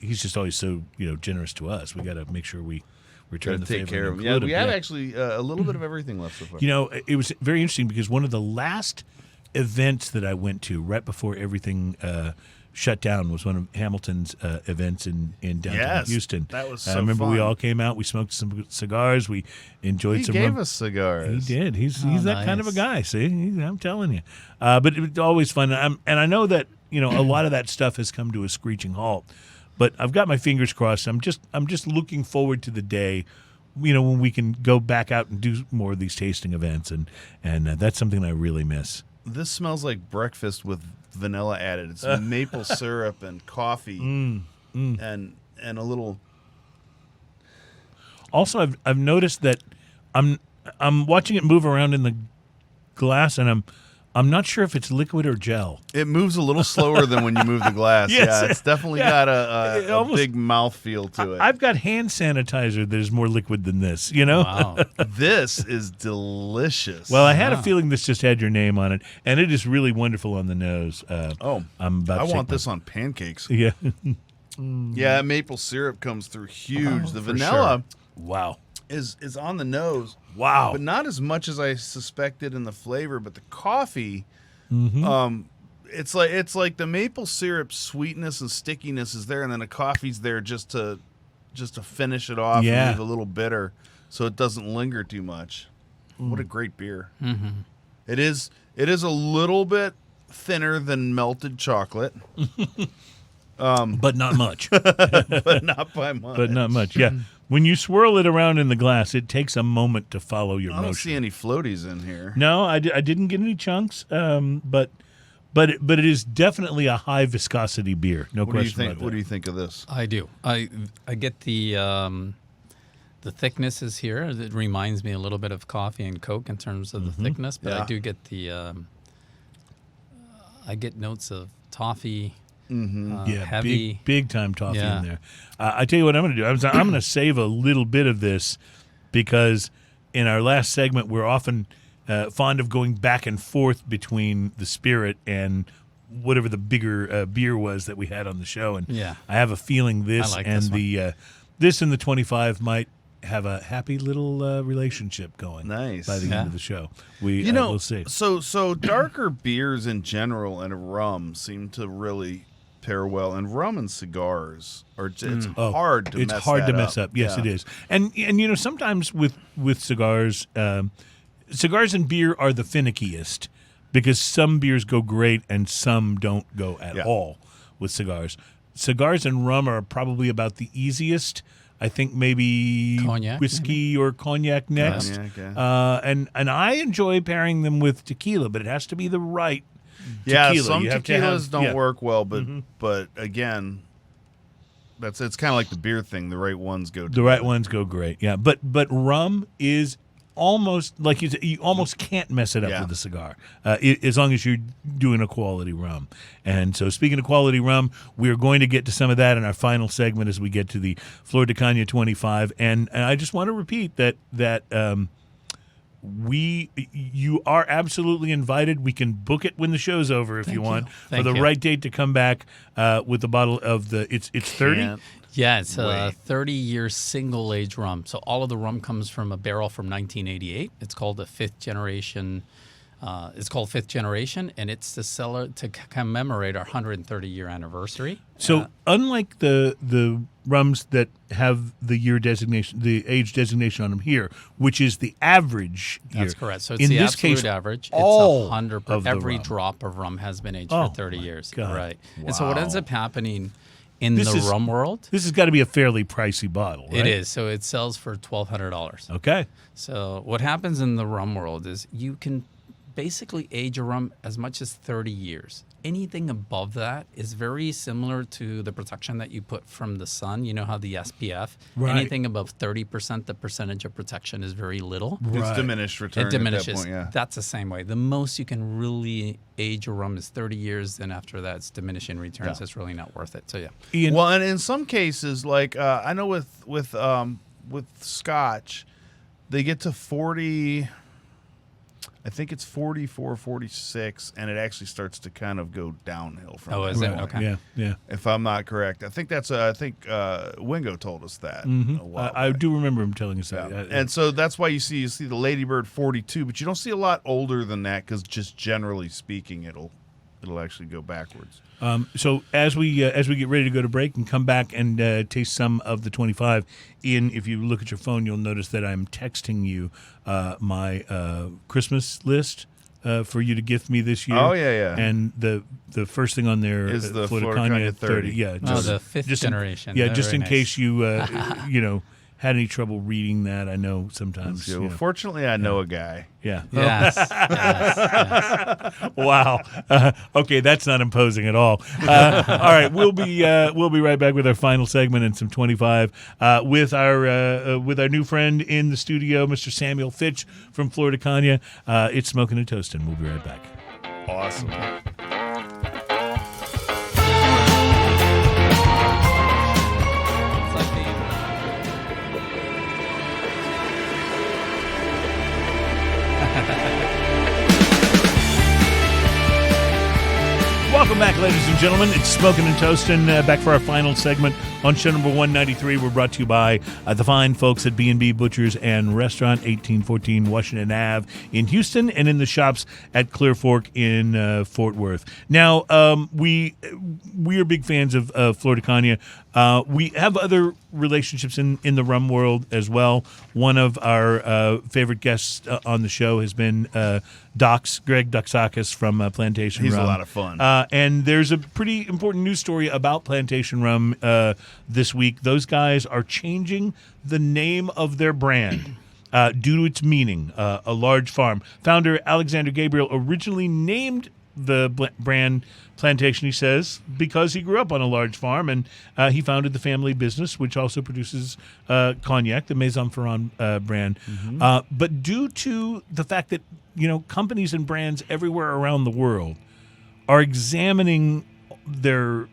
he's just always so generous to us. We got to make sure we return Gotta the take favor. care and of him. Yeah, include we him. have actually a little bit of everything left so far. It was very interesting because one of the last events that I went to right before everything shut down was one of Hamilton's events in downtown Yes, Houston. that was I so remember we fun. all came out. We smoked some cigars. We enjoyed He some gave rum. us cigars. He did. He's that kind of a nice. guy. See, I'm telling you. But it was always fun. And I know that a lot of that stuff has come to a screeching halt. But I've got my fingers crossed. I'm just looking forward to the day, when we can go back out and do more of these tasting events, and that's something I really miss. This smells like breakfast with vanilla added. It's maple syrup and coffee and a little. Also, I've noticed that I'm watching it move around in the glass, and I'm not sure if it's liquid or gel. It moves a little slower than when you move the glass. Yes. Yeah, it's definitely Yeah. got It a almost- big mouth feel to it. I've got hand sanitizer that is more liquid than this. Wow. This is delicious. Well, I had a feeling this just had your name on it, and it is really wonderful on the nose. I'm about. I to want take this on pancakes. Yeah. Yeah, maple syrup comes through huge. The for vanilla Wow. is on the nose. Wow. But not as much as I suspected in the flavor. But the coffee, Mm-hmm. it's like the maple syrup sweetness and stickiness is there, and then the coffee's there just to finish it off Yeah. and leave a little bitter, so it doesn't linger too much. What a great beer! It is a little bit thinner than melted chocolate, But not much. but not by much. But not much. Yeah. When you swirl it around in the glass, it takes a moment to follow your I don't motion. see any floaties in here. No, I didn't get any chunks. But it is definitely a high viscosity beer. No What do you question think? about What that. do you think of this? I do. I get the thicknesses here. It reminds me a little bit of coffee and Coke in terms of the thickness, but Yeah. I do get the I get notes of toffee. Yeah, heavy. big time toffee Yeah. in there. I tell you what I'm going to do. I'm going to save a little bit of this because in our last segment we're often fond of going back and forth between the spirit and whatever the bigger beer was that we had on the show. And Yeah. I have a feeling this I like and this one. the this and the 25 might have a happy little relationship going. Nice. By the Yeah. end of the show, we'll see. So darker beers in general and rum seem to really pair well, and rum and cigars are it's hard to it's mess hard that to mess up. Yes, Yeah. it is. And sometimes with cigars, cigars and beer are the finickiest because some beers go great and some don't go at Yeah. all with cigars. Cigars and rum are probably about the easiest. I think maybe Cognac, whiskey or cognac next. Cognac, yeah. And I enjoy pairing them with tequila, but it has to be the right Yeah, tequila. some You have to tequilas have- don't yeah. work well, but again, it's kind of like the beer thing. The right ones go. The right ones go great. Yeah, but rum is almost like you almost can't mess it up Yeah. with a cigar, as long as you're doing a quality rum. And so, speaking of quality rum, we are going to get to some of that in our final segment as we get to the Flor de Caña 25. And I just want to repeat that you are absolutely invited. We can book it when the show's over if you want for the right date to come back with a bottle of the. It's 30. Can't Yeah, it's a wait. 30-year single-age rum. So all of the rum comes from a barrel from 1988. It's called the fifth generation. It's called Fifth Generation, and it's to commemorate our 130-year anniversary. So unlike the rums that have the year designation, the age designation on them here, which is the average year. That's correct. So it's in the this absolute case, average. all It's 100%. of the Every rum. drop of rum has been aged Oh, for 30 my years. God. Right. And so what ends Wow. up happening in the rum world, This has got to be a fairly pricey bottle, right? it is. So it sells for $1,200. Okay. So what happens in the rum world is you can basically age a rum as much as 30 years. Anything above that is very similar to the protection that you put from the sun. You know how the SPF, Right. anything above 30%, the percentage of protection is very little. It's Right. diminished return It diminishes. at that point, yeah. That's the same way. The most you can really age a rum is 30 years. Then after that, it's diminishing returns. Yeah. It's really not worth it. So yeah. Ian, Well, and in some cases, like I know with Scotch, they get to 40. I think it's 44, 46, and it actually starts to kind of go downhill from Oh, that is it? point, Okay. yeah. if I'm not correct. I think that's Wingo told us that a while I back. do remember him telling us Yeah. that. And so that's why you see the Ladybird 42, but you don't see a lot older than that because just generally speaking, it'll actually go backwards. So as we get ready to go to break and come back and taste some of the 25, Ian, if you look at your phone, you'll notice that I'm texting you my Christmas list for you to gift me this year. Oh, yeah. And the first thing on there Is the Flor de Flor de Caña Caña 30. Yeah. Oh, the fifth just in- generation. Yeah, They're just very in nice. case you had any trouble reading that. I know sometimes. So, you know. fortunately, I know a guy. Yeah. Yes. yes. Wow. Okay, that's not imposing at all. All right, we'll be right back with our final segment and some 25 with our new friend in the studio, Mr. Samuel Fitch from Flor de Caña. It's Smoking and Toasting. We'll be right back. Awesome. It's like the Welcome back, ladies and gentlemen. It's Smoking and Toasting, back for our final segment on show number 193. We're brought to you by the fine folks at B&B Butchers and Restaurant, 1814 Washington Ave in Houston, and in the shops at Clear Fork in Fort Worth. Now, we are big fans of Flor de Caña. We have other relationships in the rum world as well. One of our favorite guests on the show has been Greg Doxakis from Plantation He's Rum. a lot of fun. And there's a pretty important news story about Plantation Rum this week. Those guys are changing the name of their brand due to its meaning, a large farm. Founder Alexander Gabriel originally named the brand Plantation, he says, because he grew up on a large farm, and he founded the family business, which also produces cognac, the Maison Ferrand brand. But due to the fact that companies and brands everywhere around the world are examining their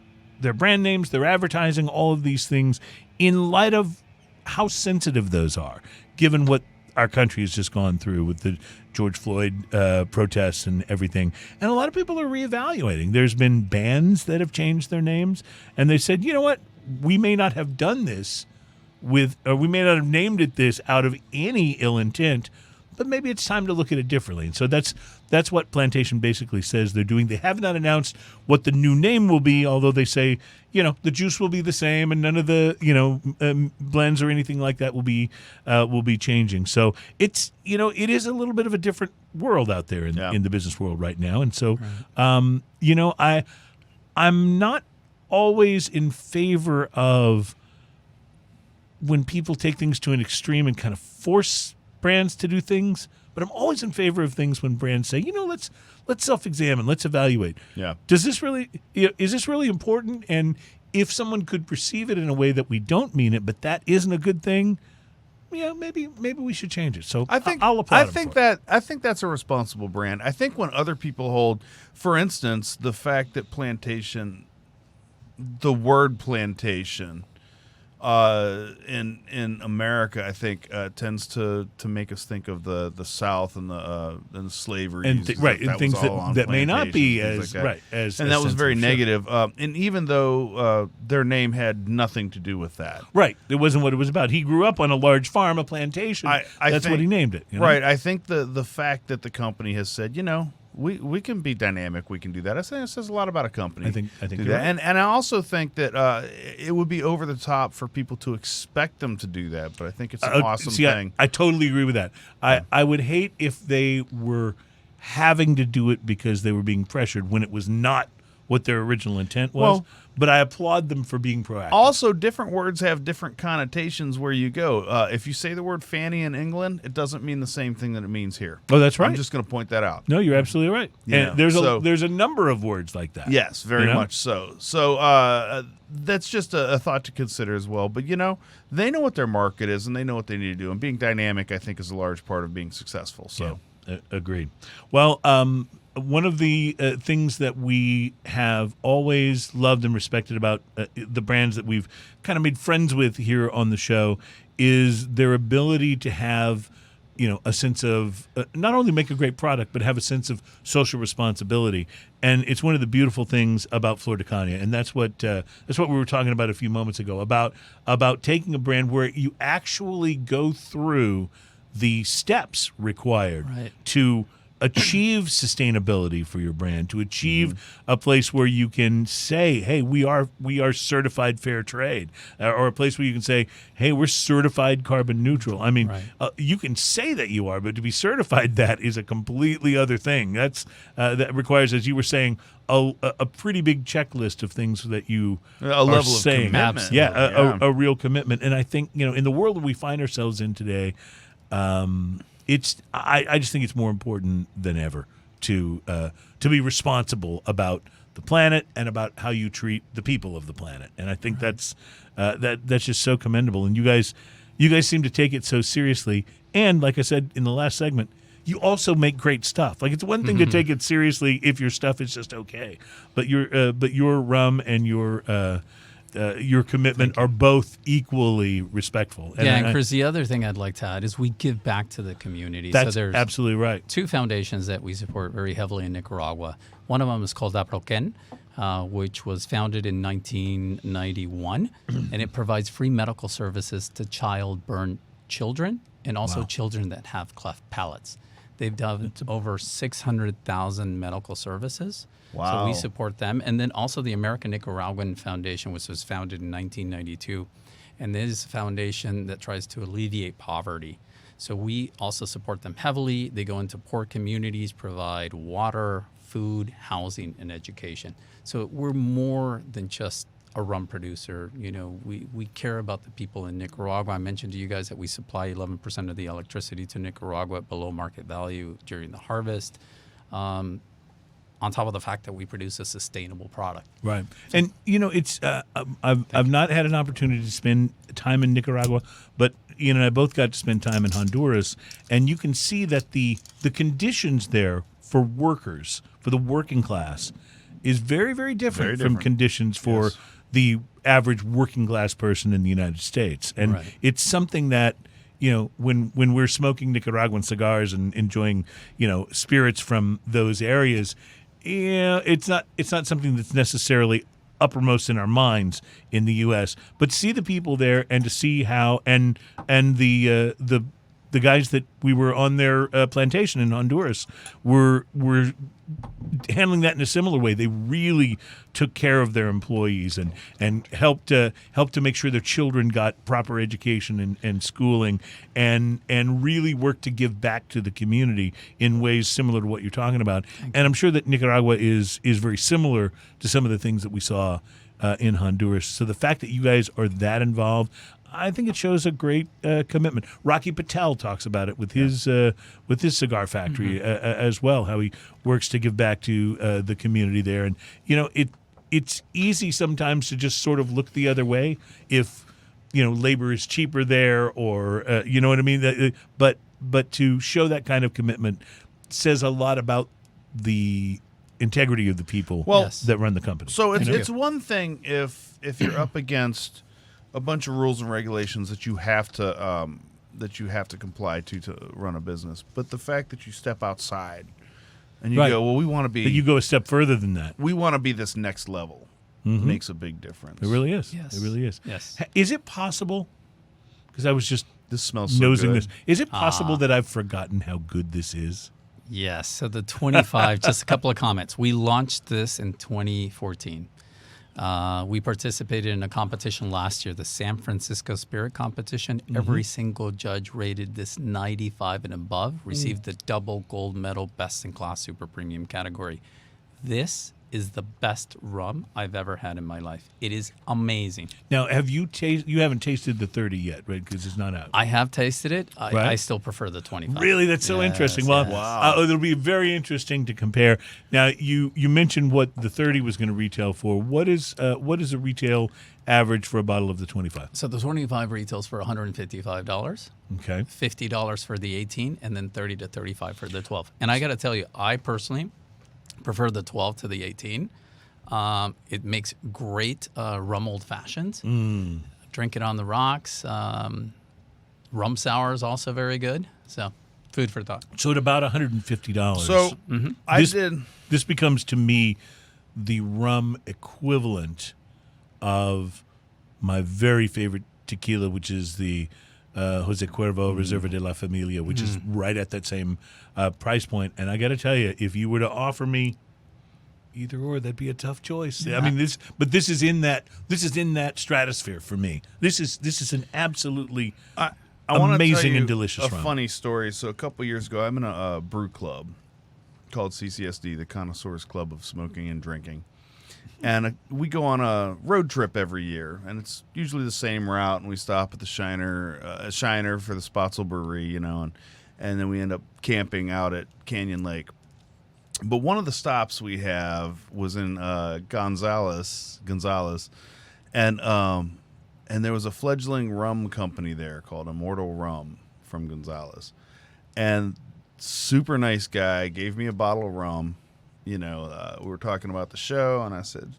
brand names, their advertising, all of these things in light of how sensitive those are, given what our country has just gone through with the George Floyd protests and everything. And a lot of people are reevaluating. There's been bands that have changed their names, and they said, you know what, we may not have done this or we may not have named it this out of any ill intent, but maybe it's time to look at it differently. And so that's what Plantation basically says they're doing. They have not announced what the new name will be, although they say, the juice will be the same and none of the, blends or anything like that will be changing. So it's, it is a little bit of a different world out there in the business world right now. And so, I'm not always in favor of when people take things to an extreme and kind of force brands to do things, but I'm always in favor of things when brands say, let's self-examine, let's evaluate. Yeah. Is this really important? And if someone could perceive it in a way that we don't mean it, but that isn't a good thing, maybe we should change it. So I think I'll applaud I him think for it. that I think that's a responsible brand. I think when other people hold, for instance, the fact that plantation, the word plantation, in America, I think tends to make us think of the South and the slavery and things that may not be as like right as and as that was very sensitive, sure. negative. And even though their name had nothing to do with that, Right, it wasn't what it was about. He grew up on a large farm, a plantation. I That's think, what he named it. You know? Right. I think the fact that the company has said, we can be dynamic. We can do that. I think it says a lot about a company. I think do you're that. right. And I also think that it would be over the top for people to expect them to do that. But I think it's an awesome thing. I totally agree with that. I would hate if they were having to do it because they were being pressured when it was not what their original intent was. Well, but I applaud them for being proactive. Also, different words have different connotations where you go. If you say the word fanny in England, it doesn't mean the same thing that it means here. Oh, that's right. I'm just going to point that out. No, you're absolutely right. Yeah. And there's a number of words like that. Yes, very much so. So that's just a thought to consider as well. But, they know what their market is and they know what they need to do. And being dynamic, I think, is a large part of being successful. So, Agreed. Well, one of the things that we have always loved and respected about the brands that we've kind of made friends with here on the show is their ability to have, a sense of not only make a great product, but have a sense of social responsibility. And it's one of the beautiful things about Flor de Caña, and that's what we were talking about a few moments ago about taking a brand where you actually go through the steps required to achieve sustainability for your brand, to achieve a place where you can say, hey, we are certified fair trade, or a place where you can say, hey, we're certified carbon neutral. I mean, you can say that you are, but to be certified that is a completely other thing. That requires, as you were saying, a pretty big checklist of things that you a level saying. of commitment. A real commitment. And I think, in the world that we find ourselves in today, I just think it's more important than ever to be responsible about the planet and about how you treat the people of the planet. And I think that's just so commendable. And you guys seem to take it so seriously. And like I said in the last segment, you also make great stuff. Like, it's one thing to take it seriously if your stuff is just okay, but your rum and your commitment are both equally respectful. And Chris, the other thing I'd like to add is we give back to the community. That's so there's absolutely right. two foundations that we support very heavily in Nicaragua. One of them is called Drunken, which was founded in 1991, and it provides free medical services to child-burn children and also children that have cleft palates. They've done over 600,000 medical services. Wow. So we support them. And then also the American Nicaraguan Foundation, which was founded in 1992. And this is a foundation that tries to alleviate poverty. So we also support them heavily. They go into poor communities, provide water, food, housing, and education. So we're more than just a rum producer. We care about the people in Nicaragua. I mentioned to you guys that we supply 11% of the electricity to Nicaragua at below market value during the harvest. On top of the fact that we produce a sustainable product. Right. And, it's I've not had an opportunity to spend time in Nicaragua, but Ian and I both got to spend time in Honduras, and you can see that the conditions there for workers, for the working class, is very, very different from conditions for the average working class person in the United States. And it's something that, when we're smoking Nicaraguan cigars and enjoying, spirits from those areas, it's not something that's necessarily uppermost in our minds in the U.S. But to see the people there and to see how and the guys that we were on their plantation in Honduras were handling that in a similar way. They really took care of their employees and helped to make sure their children got proper education and schooling and really worked to give back to the community in ways similar to what you're talking about. And I'm sure that Nicaragua is very similar to some of the things that we saw in Honduras. So the fact that you guys are that involved, I think it shows a great commitment. Rocky Patel talks about it with his cigar factory as well, how he works to give back to the community there. And it's easy sometimes to just sort of look the other way if labor is cheaper there, or you know what I mean. But to show that kind of commitment says a lot about the integrity of the people that run the company. So it's one thing if you're up against a bunch of rules and regulations that you have to comply to run a business, but the fact that you step outside and you go, well, we want to be. But you go a step further than that. We want to be this next level. Makes a big difference. It really is. Yes. It really is. Yes. Is it possible? Because I was just This smells so nosing good. this. Is it possible that I've forgotten how good this is? Yes. So the 25, just a couple of comments. We launched this in 2014. We participated in a competition last year, the San Francisco Spirit Competition. Every single judge rated this 95 and above, received the double gold medal, best in class super premium category. This is the best rum I've ever had in my life. It is amazing. Now, have you you haven't tasted the 30 yet, right? Because it's not out. I have tasted it. Right. I still prefer the 25. Really, that's so Yes, interesting. Well, yes. It'll be very interesting to compare. Now, you mentioned what the 30 was going to retail for. What is a retail average for a bottle of the 25? So the 25 retails for $155. Okay. $50 for the 18, and then $30 to $35 for the 12. And I got to tell you, I personally prefer the 12 to the 18. It makes great rum old fashions. Drink it on the rocks. Rum sour is also very good. So, food for thought. So at about $150. So This becomes to me the rum equivalent of my very favorite tequila, which is the Jose Cuervo Reserva de la Familia, which is right at that same price point. And I got to tell you, if you were to offer me either or, that'd be a tough choice. I mean, this is in that stratosphere for me. This is an absolutely I wanna amazing tell you and delicious a rum. funny story. So a couple years ago, I'm in a brew club called CCSD, the Connoisseurs Club of Smoking and Drinking. And we go on a road trip every year, and it's usually the same route. And we stop at the Shiner for the Spotzel Brewery, and then we end up camping out at Canyon Lake. But one of the stops we have was in Gonzales, and there was a fledgling rum company there called Immortal Rum from Gonzales, and super nice guy gave me a bottle of rum. We were talking about the show, and I said,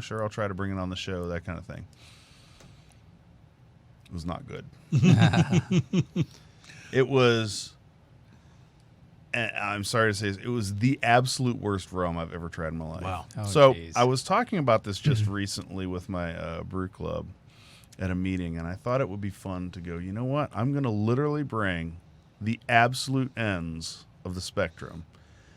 sure, I'll try to bring it on the show, that kind of thing. It was not good. It was, I'm sorry to say, it was the absolute worst rum I've ever tried in my life. Wow. Oh, So geez. I was talking about this just recently with my brew club at a meeting, and I thought it would be fun to go, you know what? I'm going to literally bring the absolute ends of the spectrum.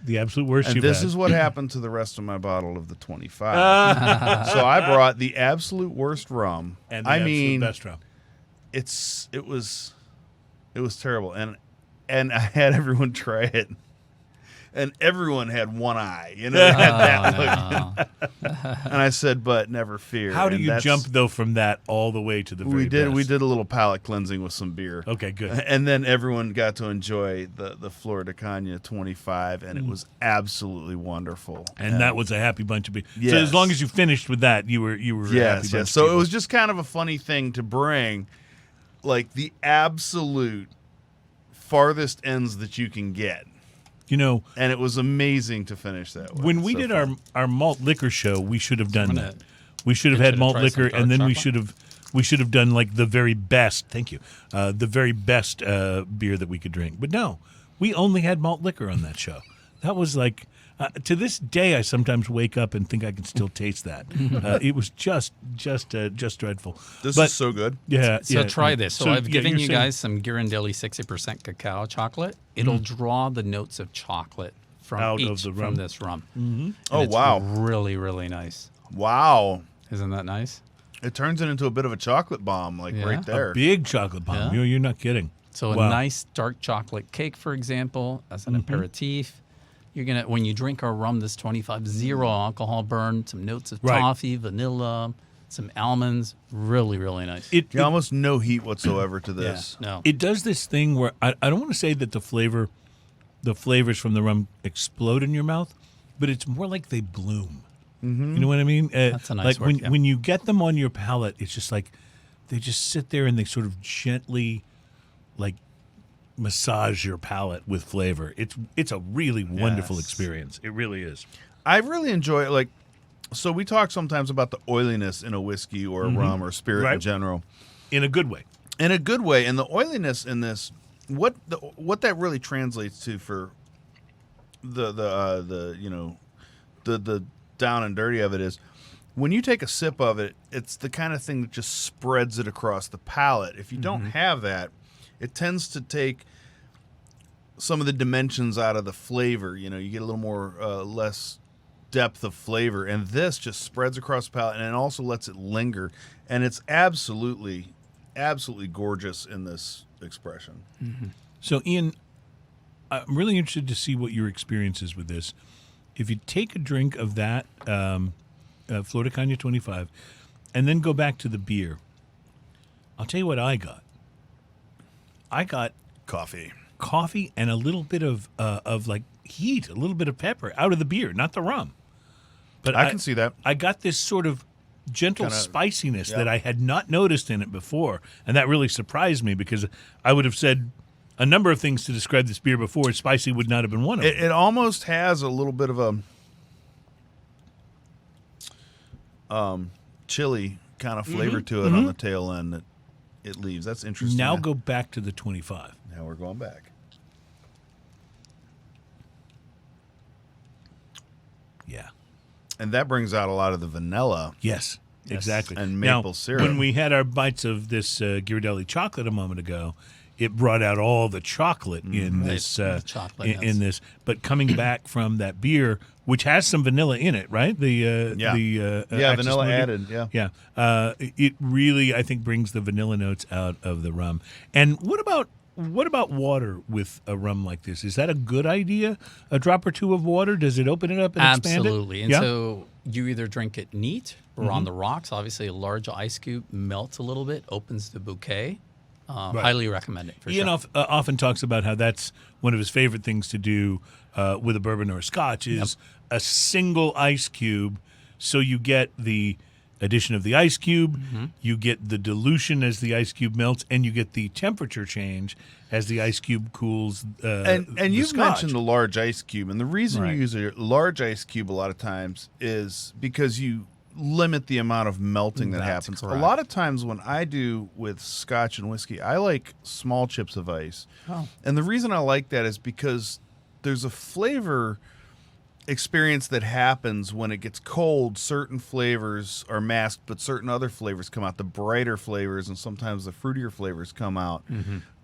The absolute worst And you've this had. is what happened to the rest of my bottle of the 25. So I brought the absolute worst rum. and the absolute best rum. It was terrible, and I had everyone try it, and everyone had one eye, they had that look. And I said, "But never fear." How do And you jump though from that all the way to the very best? We did a little palate cleansing with some beer. Okay, good. And then everyone got to enjoy the Florida Caña 25, and it was absolutely wonderful. And that was a happy bunch of people. So Yes. as long as you finished with that, you were a happy bunch Yes. of So people. it was just kind of a funny thing to bring, like the absolute farthest ends that you can get. And it was amazing to finish that way. When we did our malt liquor show, we should have done I'm that. gonna We should have get had you to malt try some liquor, dark and then we chocolate. should have done like the very best. Thank you, the very best beer that we could drink. But no, we only had malt liquor on that show. That was like to this day, I sometimes wake up and think I can still taste that. It was just dreadful. This But- is so good. Yeah. So yeah. try this. So I've given you're you saying- guys some Ghirardelli 60% cacao chocolate. It'll draw the notes of chocolate from Out of the rum. from this rum. And Oh, it's wow. Really, really nice. Wow. Isn't that nice? It turns it into a bit of a chocolate bomb, like Yeah. right there. Big chocolate bomb. Yeah. You're not kidding. So Wow. a nice dark chocolate cake, for example, as an aperitif. You're gonna when you drink our rum, this 25 zero alcohol burn, some notes of Right. toffee, vanilla, some almonds. Really, really nice. It Almost no heat whatsoever to this. no. It does this thing where I don't want to say that the flavors from the rum explode in your mouth, but it's more like they bloom. You know what I mean? That's a nice like word, yeah. when you get them on your palate, it's just like they just sit there and they sort of gently, like, massage your palate with flavor. It's a really wonderful experience. It really is. I really enjoy it. Like, so we talk sometimes about the oiliness in a whiskey or a rum or spirit in general. In a good way. In a good way. And the oiliness in this, what that really translates to for the down and dirty of it is when you take a sip of it, it's the kind of thing that just spreads it across the palate. If you don't have that, it tends to take some of the dimensions out of the flavor. You get a little more less depth of flavor, and this just spreads across the palate, and it also lets it linger. And it's absolutely gorgeous in this expression. So, Ian, I'm really interested to see what your experience is with this. If you take a drink of that Florida Caña 25 and then go back to the beer, I'll tell you what I got. I got Coffee and a little bit of like heat, a little bit of pepper out of the beer, not the rum. But I can see that. I got this sort of gentle spiciness that I had not noticed in it before, and that really surprised me because I would have said a number of things to describe this beer before. Spicy would not have been one of them. It almost has a little bit of a chili kind of flavor to it on the tail end that it leaves. That's interesting. Now go back to the 25. Now we're going back. Yeah. And that brings out a lot of the vanilla. Yes, exactly. And maple syrup. When we had our bites of this Ghirardelli chocolate a moment ago, it brought out all the chocolate in this. In this, but coming back from that beer, which has some vanilla in it, right? Vanilla added. Yeah. It really, I think, brings the vanilla notes out of the rum. And what about water with a rum like this? Is that a good idea? A drop or two of water? Does it open it up and expand it? Absolutely. And so you either drink it neat or on the rocks. Obviously, a large ice cube melts a little bit, opens the bouquet. Highly recommend it. Ian often talks about how that's one of his favorite things to do with a bourbon or a scotch is a single ice cube. So you get the addition of the ice cube, you get the dilution as the ice cube melts, and you get the temperature change as the ice cube cools. And you've scotch. mentioned the large ice cube, and the reason you use a large ice cube a lot of times is because you limit the amount of melting that happens. Correct. A lot of times when I do with scotch and whiskey, I like small chips of ice. And the reason I like that is because there's a flavor experience that happens when it gets cold. Certain flavors are masked, but certain other flavors come out. The brighter flavors and sometimes the fruitier flavors come out.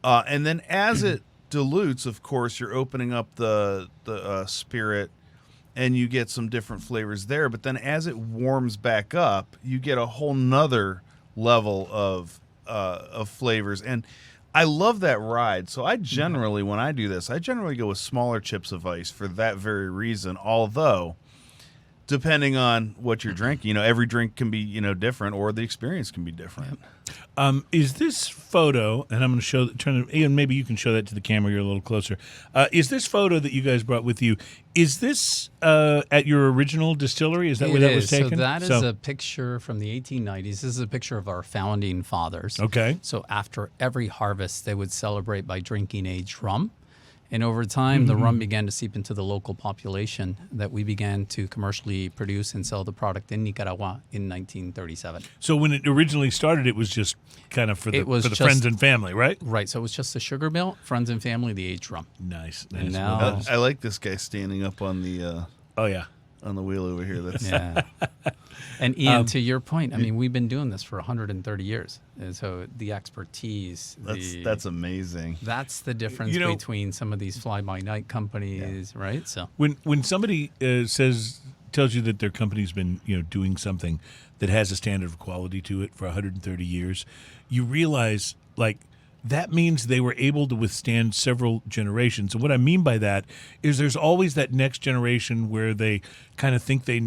And then as it dilutes, of course, you're opening up the spirit, and you get some different flavors there. But then as it warms back up, you get a whole nother level of flavors. And I love that ride. So I generally, when I do this, I generally go with smaller chips of ice for that very reason. Although, depending on what you're drinking, every drink can be, different, or the experience can be different. Is this photo, and I'm going to Ian, maybe you can show that to the camera. You're a little closer. Is this photo that you guys brought with you, is this at your original distillery? Is that where that was taken? So that is a picture from the 1890s. This is a picture of our founding fathers. Okay. So after every harvest, they would celebrate by drinking aged rum. And over time, the rum began to seep into the local population that we began to commercially produce and sell the product in Nicaragua in 1937. So when it originally started, it was just kind of for the friends and family, right? Right. So it was just the sugar mill, friends and family, the aged rum. Nice. And now, I like this guy standing up on the on the wheel over here. That's And Ian, to your point, I mean, we've been doing this for 130 years. And so the expertise. That's amazing. That's the difference between some of these fly-by-night companies, right? So when somebody tells you that their company's been doing something that has a standard of quality to it for 130 years, you realize that means they were able to withstand several generations. And what I mean by that is there's always that next generation where they kind of think they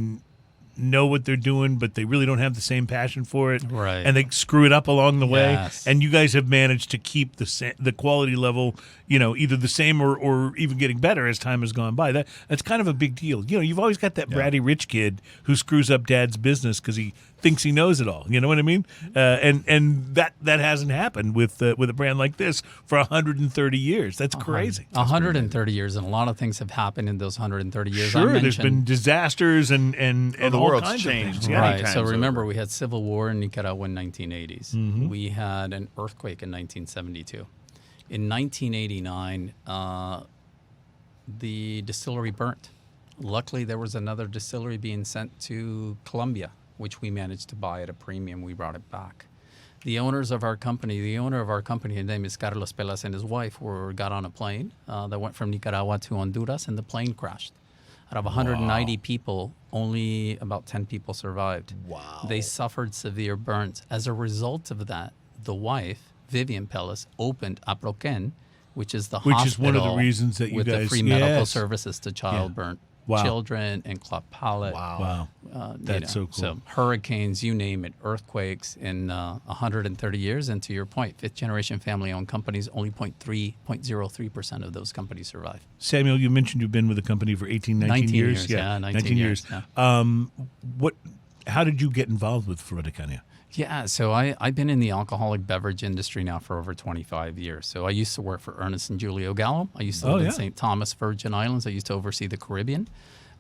know what they're doing, but they really don't have the same passion for it. Right. And they screw it up along the way. Yes. And you guys have managed to keep the quality level, either the same or even getting better as time has gone by. That's kind of a big deal. You've always got that bratty rich kid who screws up dad's business because he thinks he knows it all. You know what I mean? And that hasn't happened with a brand like this for 130 years. That's crazy. 130 years, and a lot of things have happened in those 130 years. Sure, I there's been disasters and the all world's kinds changed. of things. Yeah. Right. Times So remember, over. we had civil war in Nicaragua in 1980s. Mm-hmm. We had an earthquake in 1972. In 1989, the distillery burnt. Luckily, there was another distillery being sent to Colombia, which we managed to buy at a premium. We brought it back. The owner of our company, his name is Carlos Pelas, and his wife got on a plane that went from Nicaragua to Honduras, and the plane crashed. Out of 190 people, only about 10 people survived. Wow. They suffered severe burns. As a result of that, the wife, Vivian Pelas, opened Aproquén, which is the Which is one of the hospital reasons that you with the guys- free medical yes. services to child burnt Wow. children and cleft palate. Wow. That's so cool. So hurricanes, you name it, earthquakes in 130 years. And to your point, fifth generation family owned companies, only 0.03% of those companies survive. Samuel, you mentioned you've been with the company for 19 years. Yeah, 19 years. Yeah. How did you get involved with Flor de Caña? Yeah, so I've been in the alcoholic beverage industry now for over 25 years. So I used to work for Ernest and Julio Gallo. I used to live in St. Thomas, Virgin Islands. I used to oversee the Caribbean.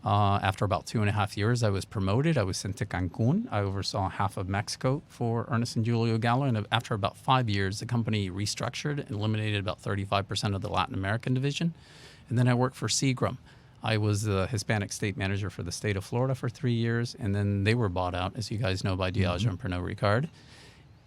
After about 2.5 years, I was promoted. I was sent to Cancun. I oversaw half of Mexico for Ernest and Julio Gallo. And after about 5 years, the company restructured and eliminated about 35% of the Latin American division. And then I worked for Seagram. I was the Hispanic state manager for the state of Florida for 3 years, and then they were bought out, as you guys know, by Diageo and Pernod Ricard.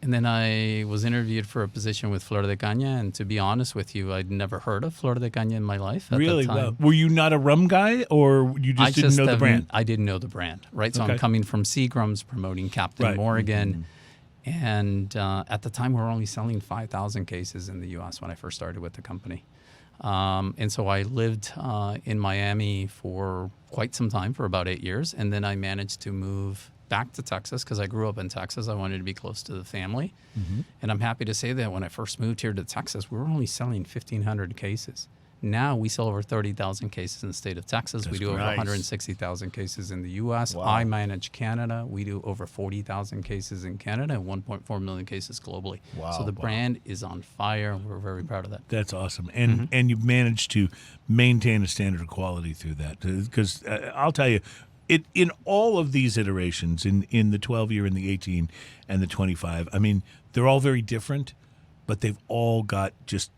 And then I was interviewed for a position with Flor de Caña, and to be honest with you, I'd never heard of Flor de Caña in my life at Really? the time. Well, were you not a rum guy, or you just didn't know the brand? I didn't know the brand, right? So Okay. I'm coming from Seagram's, promoting Captain Right. Morgan. And at the time, we were only selling 5,000 cases in the U.S. when I first started with the company. And so I lived in Miami for quite some time, for about 8 years. And then I managed to move back to Texas because I grew up in Texas. I wanted to be close to the family. And I'm happy to say that when I first moved here to Texas, we were only selling 1,500 cases. Now we sell over 30,000 cases in the state of Texas. We do over nice. 160,000 cases in the U.S. Wow. I manage Canada. We do over 40,000 cases in Canada and 1.4 million cases globally. Wow. So the brand is on fire. We're very proud of that. That's awesome, and you've managed to maintain a standard of quality through that. Because I'll tell you, in all of these iterations, in the 12-year and the 18 and the 25, I mean, they're all very different, but they've all got just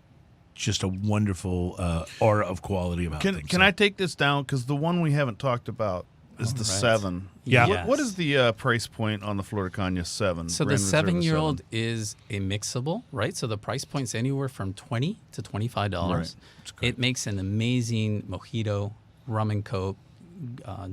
a wonderful aura of quality about things. Can I take this down? Because the one we haven't talked about is the right. 7. Yeah. Yes. What is the price point on the Flor de Caña 7? So the Grand Reserve 7-year-old is a mixable, right? So the price point's anywhere from $20 to $25. Right. It makes an amazing mojito, rum and coke,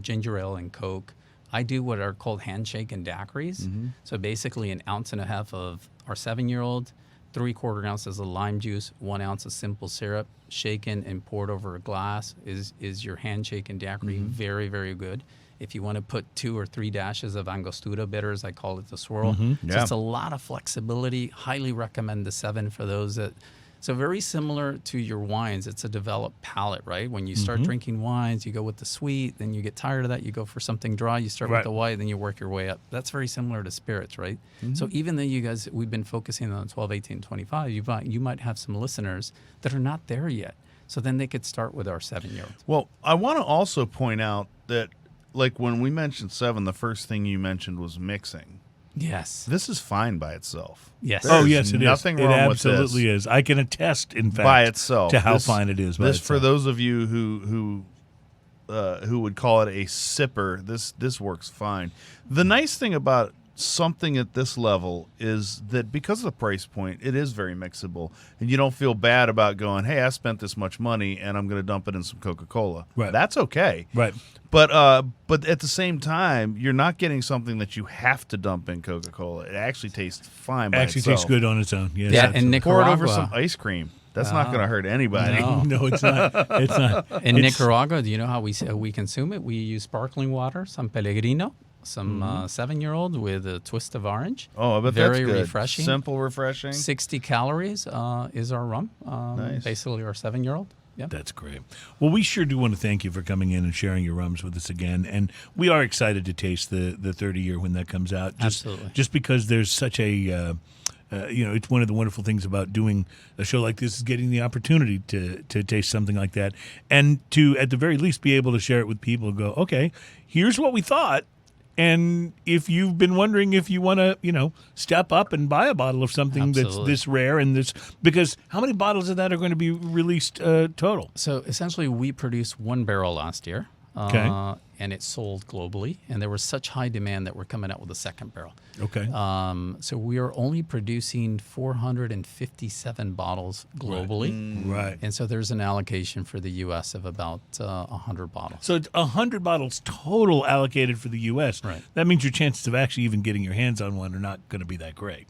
ginger ale and coke. I do what are called handshake and daiquiris. So basically 1.5 ounces of our 7-year-old, 3/4 ounces of lime juice, 1 ounce of simple syrup, shaken and poured over a glass is your handshake and daiquiri. Very, very good. If you want to put 2 or 3 dashes of Angostura bitters, I call it the swirl. So Yeah. it's a lot of flexibility. Highly recommend the 7 for those that. So very similar to your wines, it's a developed palate, right? When you start drinking wines, you go with the sweet, then you get tired of that, you go for something dry, you start Right. with the white, then you work your way up. That's very similar to spirits, right? So even though you guys, we've been focusing on 12, 18, 25, you might have some listeners that are not there yet. So then they could start with our 7-year-old. Well, I want to also point out that, like, when we mentioned 7, the first thing you mentioned was mixing. Yes. This is fine by itself. Yes. There's Oh yes, it is. nothing It wrong with this. absolutely is. I can attest, in fact, By itself, to how This- fine it is. By This, for itself. those of you who would call it a sipper, this works fine. The nice thing about something at this level is that because of the price point, it is very mixable, and you don't feel bad about going, "Hey, I spent this much money, and I'm going to dump it in some Coca-Cola." Right. That's okay. Right. But at the same time, you're not getting something that you have to dump in Coca-Cola. It actually tastes fine by Actually itself. tastes good on its own. Yes, Yeah, absolutely. and Pour it Nicaragua. over some ice cream. That's not going to hurt anybody. No. No, it's not. It's not. In It's- Nicaragua, do you know how we consume it? We use sparkling water, some Pellegrino, some 7-year-old with a twist of orange. Oh, I bet Very that's good. refreshing. Simple, refreshing. 60 calories is our rum, Nice. basically our 7-year-old. Yep. That's great. Well, we sure do want to thank you for coming in and sharing your rums with us again. And we are excited to taste the 30-year when that comes out. Absolutely. Just because there's such a, it's one of the wonderful things about doing a show like this is getting the opportunity to taste something like that. And to, at the very least, be able to share it with people and go, okay, here's what we thought. And if you've been wondering if you want to, step up and buy a bottle of something Absolutely. that's this rare and this, because how many bottles of that are going to be released total? So essentially, we produced 1 barrel last year, Okay. and it sold globally. And there was such high demand that we're coming out with a second barrel. Okay. So we are only producing 457 bottles globally. Right. And so there's an allocation for the U.S. of about 100 bottles. So it's 100 bottles total allocated for the U.S. Right. That means your chances of actually even getting your hands on one are not going to be that great.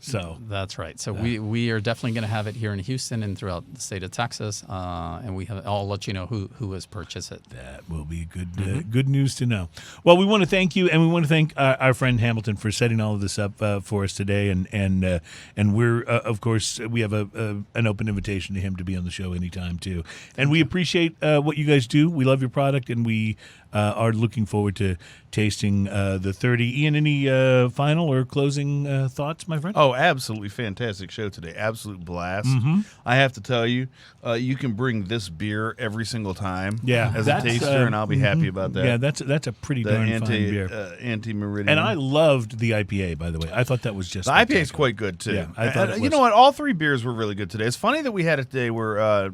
So That's right. So we are definitely going to have it here in Houston and throughout the state of Texas, and I'll let you know who has purchased it. that will be good news to know. Well, we want to thank you, and we want to thank our friend Hamilton for setting all of this up for us today. And we're of course we have an open invitation to him to be on the show anytime too. And we appreciate what you guys do. We love your product, and we are looking forward to tasting the 30. Ian, any final or closing thoughts, my friend? Oh, absolutely fantastic show today. Absolute blast. Mm-hmm. I have to tell you, you can bring this beer every single time Yeah, as a that's, taster, and I'll be happy about that. Yeah, that's a pretty the darn fine beer. Ante Meridiem. And I loved the IPA, by the way. I thought that was just the IPA is spectacular. quite good too. Yeah, I thought it You was. know what? All 3 beers were really good today. It's funny that we had it today where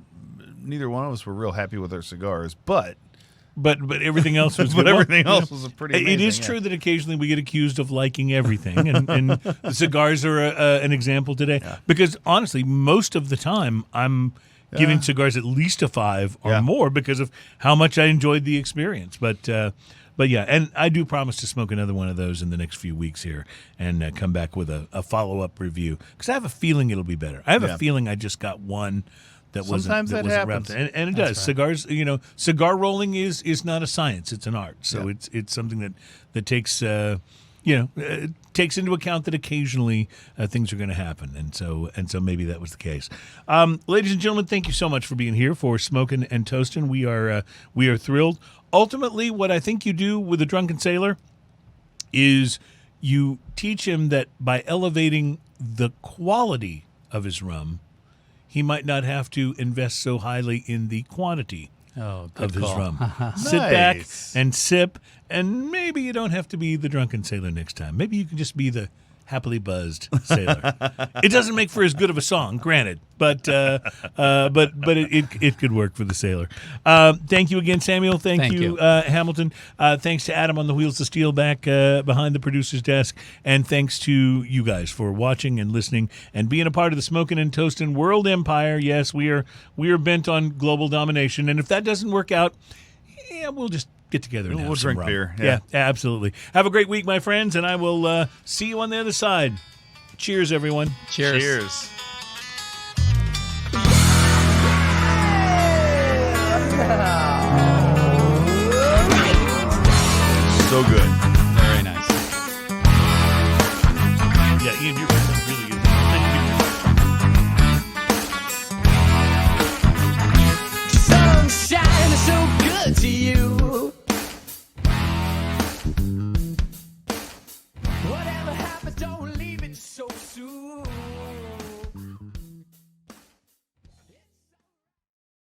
neither one of us were real happy with our cigars, but But everything else was but good. everything else was a pretty. It amazing, is yeah. true that occasionally we get accused of liking everything, and the cigars are an example today. Because honestly, most of the time I'm giving cigars at least a 5 or Yeah. more because of how much I enjoyed the experience. But yeah, and I do promise to smoke another one of those in the next few weeks here and come back with a follow-up review because I have a feeling it'll be better. I have a feeling I just got one that Sometimes that wasn't happens. wrapped, and it does. Cigars, cigar rolling is not a science; it's an art. So it's something that takes takes into account that occasionally things are going to happen, and so maybe that was the case. Ladies and gentlemen, thank you so much for being here for Smoking and Toasting. We are thrilled. Ultimately, what I think you do with a drunken sailor is you teach him that by elevating the quality of his rum, he might not have to invest so highly in the quantity Oh, good of his call. rum. Sit back Nice. and sip, and maybe you don't have to be the drunken sailor next time. Maybe you can just be the happily buzzed sailor. It doesn't make for as good of a song, granted, but it could work for the sailor. Thank you again, Samuel. Thank you. Hamilton. Thanks to Adam on the wheels of steel back behind the producer's desk, and thanks to you guys for watching and listening and being a part of the Smoking and Toasting world empire. Yes, we are bent on global domination, and if that doesn't work out, we'll just get together and We'll have some drink rum. beer, Yeah, yeah. absolutely. Have a great week, my friends, and I will see you on the other side. Cheers, everyone. Cheers. Cheers. So good. Very nice. Yeah, Ian, you're